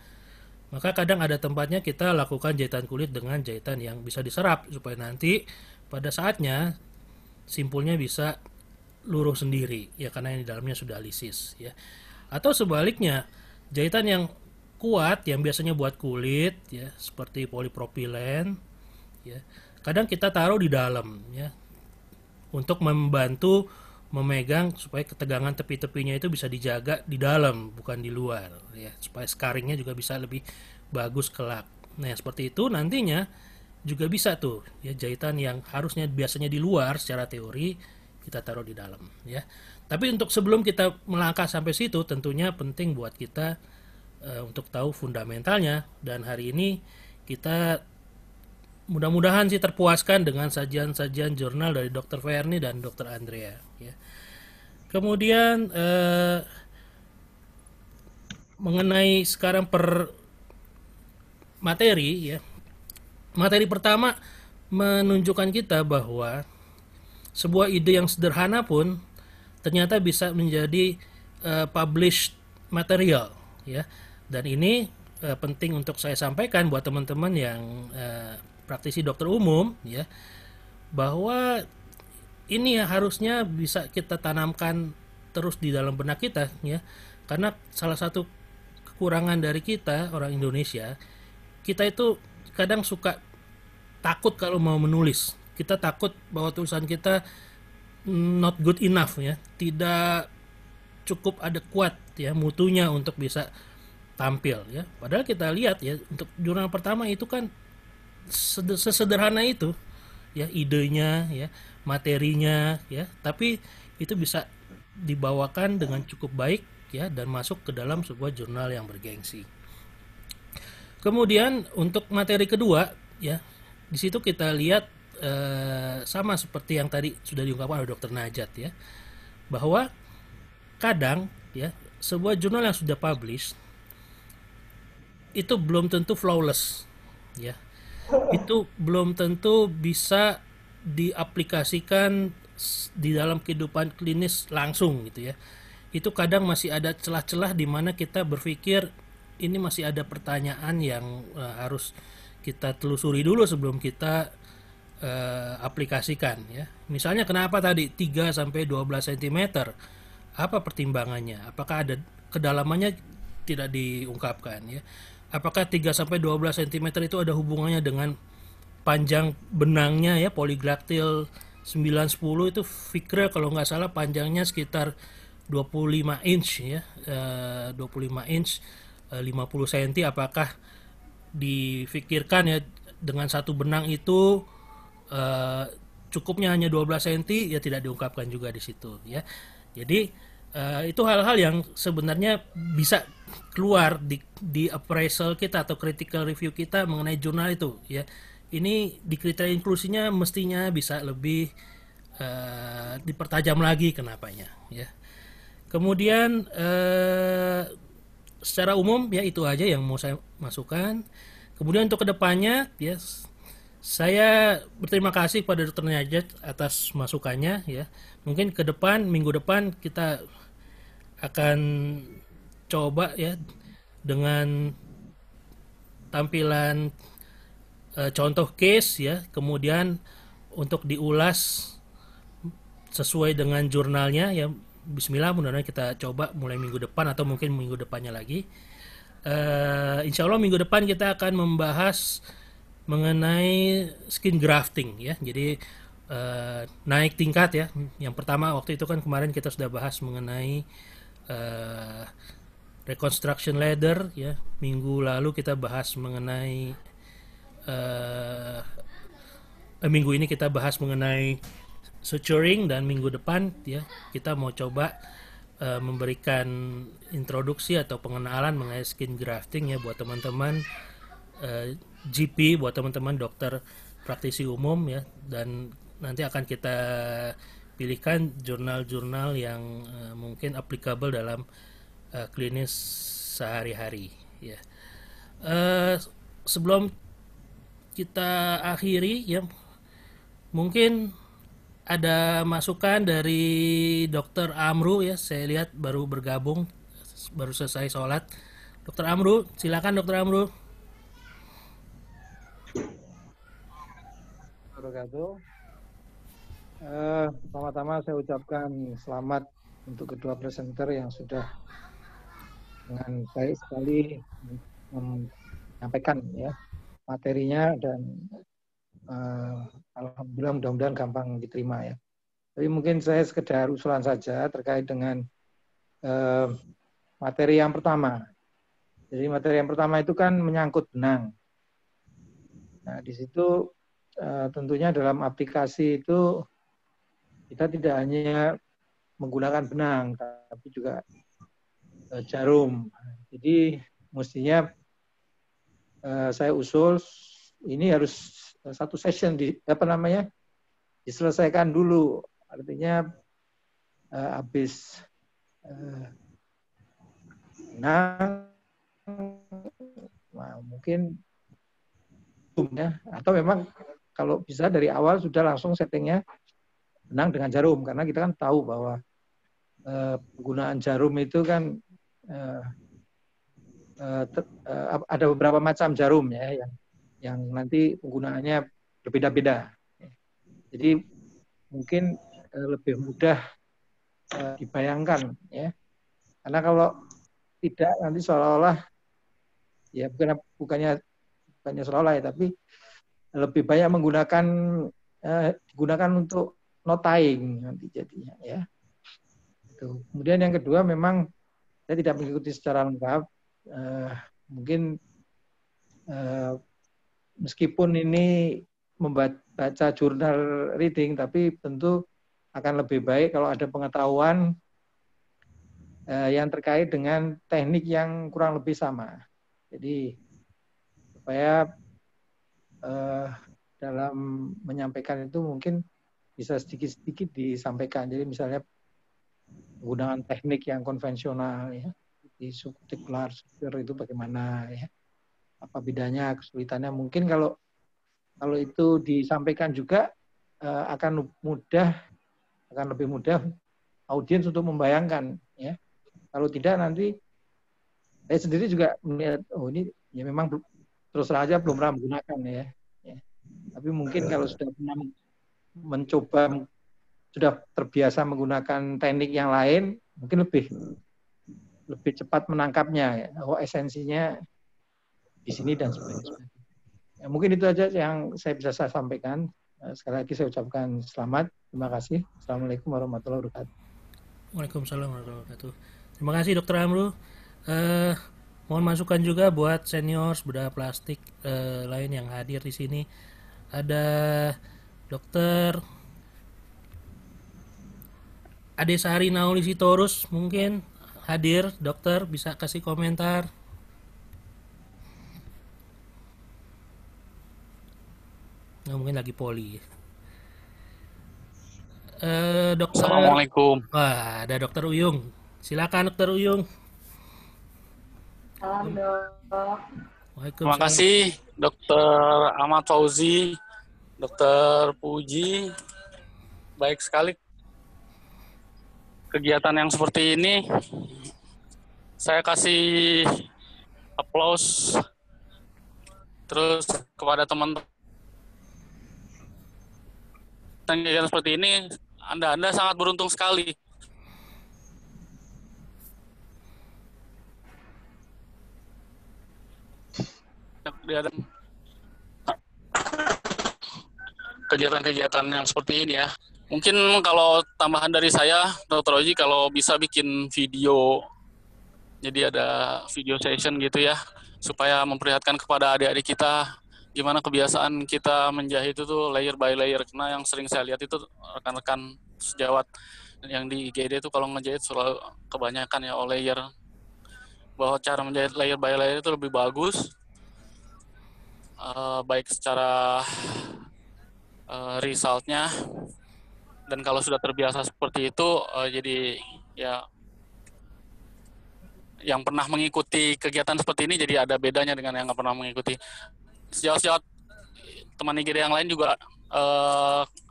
maka kadang ada tempatnya kita lakukan jahitan kulit dengan jahitan yang bisa diserap supaya nanti pada saatnya simpulnya bisa luruh sendiri ya, karena yang di dalamnya sudah lisis ya. Atau sebaliknya, jahitan yang kuat yang biasanya buat kulit ya, seperti polipropilen ya, kadang kita taruh di dalam ya untuk membantu memegang supaya ketegangan tepi-tepinya itu bisa dijaga di dalam bukan di luar ya, supaya scarringnya juga bisa lebih bagus kelak. Nah seperti itu nantinya juga bisa tuh ya, jahitan yang harusnya biasanya di luar secara teori kita taruh di dalam ya. Tapi untuk sebelum kita melangkah sampai situ, tentunya penting buat kita untuk tahu fundamentalnya, dan hari ini kita mudah-mudahan sih terpuaskan dengan sajian-sajian jurnal dari Dr. Verni dan Dr. Andrea ya. Kemudian mengenai sekarang per materi ya. Materi pertama menunjukkan kita bahwa sebuah ide yang sederhana pun ternyata bisa menjadi published material ya. Dan ini penting untuk saya sampaikan buat teman-teman yang praktisi dokter umum ya, bahwa ini ya harusnya bisa kita tanamkan terus di dalam benak kita ya. Karena salah satu kekurangan dari kita orang Indonesia, kita itu kadang suka takut kalau mau menulis. Kita takut bahwa tulisan kita not good enough ya, tidak cukup adekuat ya mutunya untuk bisa tampil ya. Padahal kita lihat ya, untuk jurnal pertama itu kan sesederhana itu ya, idenya ya, materinya ya, tapi itu bisa dibawakan dengan cukup baik ya dan masuk ke dalam sebuah jurnal yang bergengsi. Kemudian untuk materi kedua ya, di situ kita lihat sama seperti yang tadi sudah diungkapkan oleh Dr. Najat ya, bahwa kadang ya sebuah jurnal yang sudah publish itu belum tentu flawless ya, itu belum tentu bisa diaplikasikan di dalam kehidupan klinis langsung gitu ya. Itu kadang masih ada celah-celah di mana kita berpikir ini masih ada pertanyaan yang harus kita telusuri dulu sebelum kita aplikasikan ya. Misalnya kenapa tadi 3 sampai 12 cm? Apa pertimbangannya? Apakah ada kedalamannya tidak diungkapkan ya? Apakah 3 sampai 12 cm itu ada hubungannya dengan panjang benangnya ya, poliglaktil 9-10 itu Fikra kalau nggak salah panjangnya sekitar 25 inch ya, 25 inch 50 cm. Apakah difikirkan ya dengan satu benang itu cukupnya hanya 12 cm? Ya tidak diungkapkan juga di situ ya. Jadi itu hal-hal yang sebenarnya bisa keluar di appraisal kita atau critical review kita mengenai jurnal itu ya. Ini di kriteria inklusinya mestinya bisa lebih dipertajam lagi kenapanya ya. Kemudian secara umum ya itu aja yang mau saya masukkan. Kemudian untuk kedepannya ya, saya berterima kasih pada Dr. Najat atas masukannya ya. Mungkin ke depan, minggu depan kita akan coba ya dengan tampilan contoh case ya, kemudian untuk diulas sesuai dengan jurnalnya ya. Bismillah, mudah-mudahan kita coba mulai minggu depan atau mungkin minggu depannya lagi. Insya Allah minggu depan kita akan membahas mengenai skin grafting ya. Jadi naik tingkat ya. Yang pertama waktu itu kan kemarin kita sudah bahas mengenai reconstruction ladder ya. Minggu lalu kita bahas mengenai minggu ini kita bahas mengenai suturing, dan minggu depan ya kita mau coba memberikan introduksi atau pengenalan mengenai skin grafting ya buat teman-teman GP, buat teman-teman dokter praktisi umum ya, dan nanti akan kita pilihkan jurnal-jurnal yang mungkin applicable dalam klinis sehari-hari ya. Sebelum kita akhiri ya, mungkin ada masukan dari Dr. Amru ya, saya lihat baru bergabung, baru selesai sholat. Dr. Amru, silakan Dr. Amru. Pertama-tama saya ucapkan selamat untuk kedua presenter yang sudah dengan baik sekali menyampaikan ya materinya, dan alhamdulillah mudah-mudahan gampang diterima ya. Tapi mungkin saya sekedar usulan saja terkait dengan materi yang pertama. Jadi materi yang pertama itu kan menyangkut benang. Nah di situ tentunya dalam aplikasi itu kita tidak hanya menggunakan benang, tapi juga jarum. Jadi mestinya saya usul ini harus satu session diselesaikan dulu. Artinya habis mungkin ya, atau memang kalau bisa dari awal sudah langsung settingnya benang dengan jarum, karena kita kan tahu bahwa penggunaan jarum itu kan ada beberapa macam jarum ya yang nanti penggunaannya berbeda-beda. Jadi mungkin lebih mudah dibayangkan ya, karena kalau tidak nanti seolah-olah ya bukannya seolah-olah ya, tapi lebih banyak digunakan untuk notaing nanti jadinya ya. Kemudian yang kedua, memang saya tidak mengikuti secara lengkap. Mungkin meskipun ini membaca jurnal reading, tapi tentu akan lebih baik kalau ada pengetahuan yang terkait dengan teknik yang kurang lebih sama. Jadi supaya dalam menyampaikan itu mungkin bisa sedikit-sedikit disampaikan. Jadi misalnya menggunakan teknik yang konvensional ya, di subtikular itu bagaimana ya, apa bedanya, kesulitannya. Mungkin kalau itu disampaikan juga akan lebih mudah audiens untuk membayangkan ya. Kalau tidak nanti saya sendiri juga melihat ini ya memang terus terang aja belum pernah menggunakan ya. Tapi mungkin kalau sudah pernah mencoba, sudah terbiasa menggunakan teknik yang lain, mungkin lebih cepat menangkapnya ya. Oh, esensinya di sini dan sebagainya. Ya, mungkin itu aja yang saya bisa sampaikan. Sekali lagi saya ucapkan selamat. Terima kasih. Assalamualaikum warahmatullahi wabarakatuh. Waalaikumsalam warahmatullahi wabarakatuh. Terima kasih Dr. Amru. Mohon masukan juga buat seniors bedah plastik lain yang hadir di sini. Ada Dr. Adesari Nauli Sitorus mungkin hadir. Dokter bisa kasih komentar. Nggak, mungkin lagi poli. Dokter. Assalamualaikum. Wah, ada Dokter Uyung. Silakan Dokter Uyung. Salam dok. Terima kasih Dokter Ahmad Fauzi, Dokter Puji. Baik sekali kegiatan yang seperti ini. Saya kasih aplaus terus kepada teman-teman. Kegiatan seperti ini, Anda sangat beruntung sekali. Kegiatan-kegiatan yang seperti ini ya. Mungkin kalau tambahan dari saya, Dr. Oji, kalau bisa bikin video, jadi ada video session gitu ya, supaya memperlihatkan kepada adik-adik kita gimana kebiasaan kita menjahit itu tuh layer by layer. Karena yang sering saya lihat itu rekan-rekan sejawat yang di IGD itu kalau ngejahit selalu kebanyakan ya all layer, bahwa cara menjahit layer by layer itu lebih bagus, baik secara resultnya, dan kalau sudah terbiasa seperti itu jadi ya yang pernah mengikuti kegiatan seperti ini jadi ada bedanya dengan yang nggak pernah mengikuti. Sejauh-sejauh teman IGD yang lain juga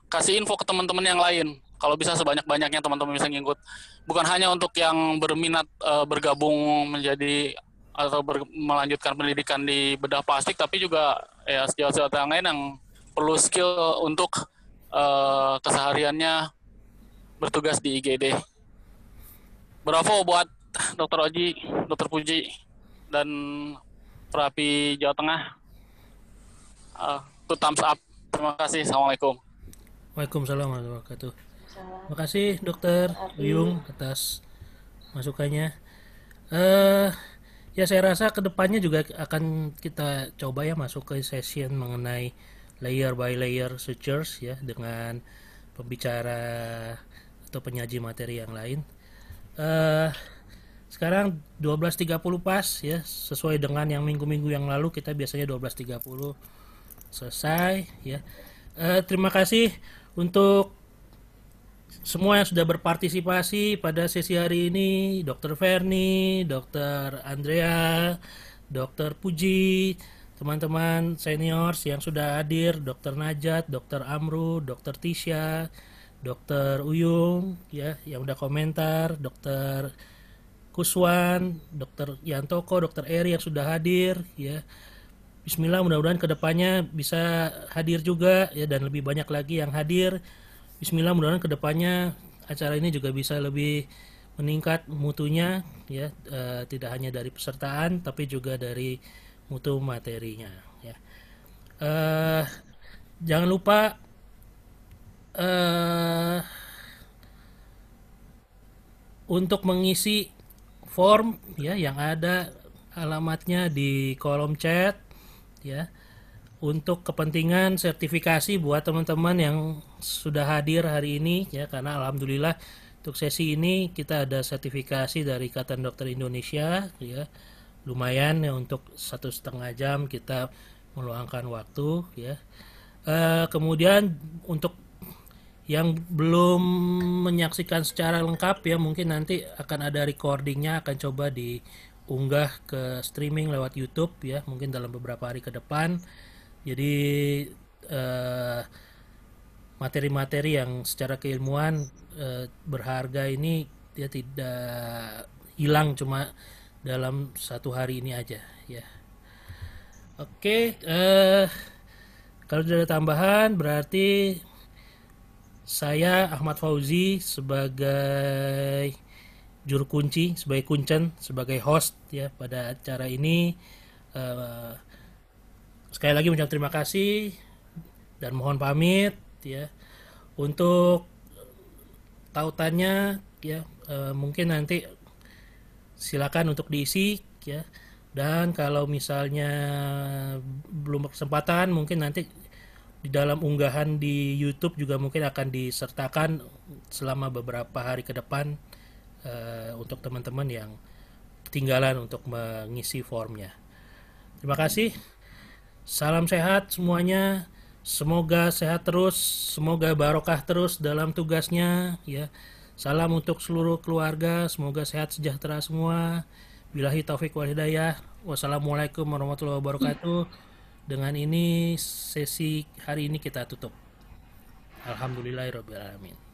kasih info ke teman-teman yang lain. Kalau bisa sebanyak-banyaknya teman-teman bisa ngikut. Bukan hanya untuk yang berminat bergabung menjadi atau melanjutkan pendidikan di bedah plastik, tapi juga ya sejauh-sejauh yang lain yang perlu skill untuk kesehariannya bertugas di IGD. Bravo buat Dr. Oji, Dr. Puji, dan Perapi Jawa Tengah. Itu thumbs up. Terima kasih. Assalamualaikum. Waalaikumsalam warahmatullahi wabarakatuh. Terima kasih Dr. Uyung atas masukannya. Ya saya rasa kedepannya juga akan kita coba ya masuk ke session mengenai layer by layer sutures ya, dengan pembicara atau penyaji materi yang lain. Sekarang 12.30 pas ya, sesuai dengan yang minggu-minggu yang lalu kita biasanya 12.30 selesai ya. Terima kasih untuk semua yang sudah berpartisipasi pada sesi hari ini, Dr. Ferni, Dr. Andrea, Dr. Puji, teman-teman seniors yang sudah hadir, Dr. Najat, Dr. Amru, Dr. Tisha, Dr. Uyung ya yang udah komentar, Dr. Kuswan, Dr. Yantoko, Dr. Eri yang sudah hadir ya. Bismillah, mudah-mudahan kedepannya bisa hadir juga ya, dan lebih banyak lagi yang hadir. Bismillah, mudah-mudahan kedepannya acara ini juga bisa lebih meningkat mutunya ya, tidak hanya dari pesertaan tapi juga dari mutu materinya ya. Jangan lupa untuk mengisi form ya yang ada alamatnya di kolom chat ya, untuk kepentingan sertifikasi buat teman-teman yang sudah hadir hari ini ya, karena alhamdulillah untuk sesi ini kita ada sertifikasi dari Ikatan Dokter Indonesia ya, lumayan ya, untuk 1,5 jam kita meluangkan waktu ya. Kemudian untuk yang belum menyaksikan secara lengkap ya, mungkin nanti akan ada recordingnya, akan coba diunggah ke streaming lewat YouTube ya, mungkin dalam beberapa hari ke depan. Jadi materi-materi yang secara keilmuan berharga ini dia tidak hilang cuma dalam 1 hari ini aja ya. Oke, kalau tidak ada tambahan berarti saya Ahmad Fauzi sebagai juru kunci, sebagai kuncen, sebagai host ya pada acara ini, sekali lagi mengucapkan terima kasih dan mohon pamit ya. Untuk tautannya ya, mungkin nanti silakan untuk diisi ya, dan kalau misalnya belum berkesempatan mungkin nanti di dalam unggahan di YouTube juga mungkin akan disertakan selama beberapa hari ke depan untuk teman-teman yang ketinggalan untuk mengisi formnya. Terima kasih. Salam sehat semuanya. Semoga sehat terus, semoga barokah terus dalam tugasnya ya. Salam untuk seluruh keluarga, semoga sehat sejahtera semua. Billahi taufik wal hidayah. Wassalamualaikum warahmatullahi wabarakatuh. Dengan ini sesi hari ini kita tutup. Alhamdulillahirabbil alamin.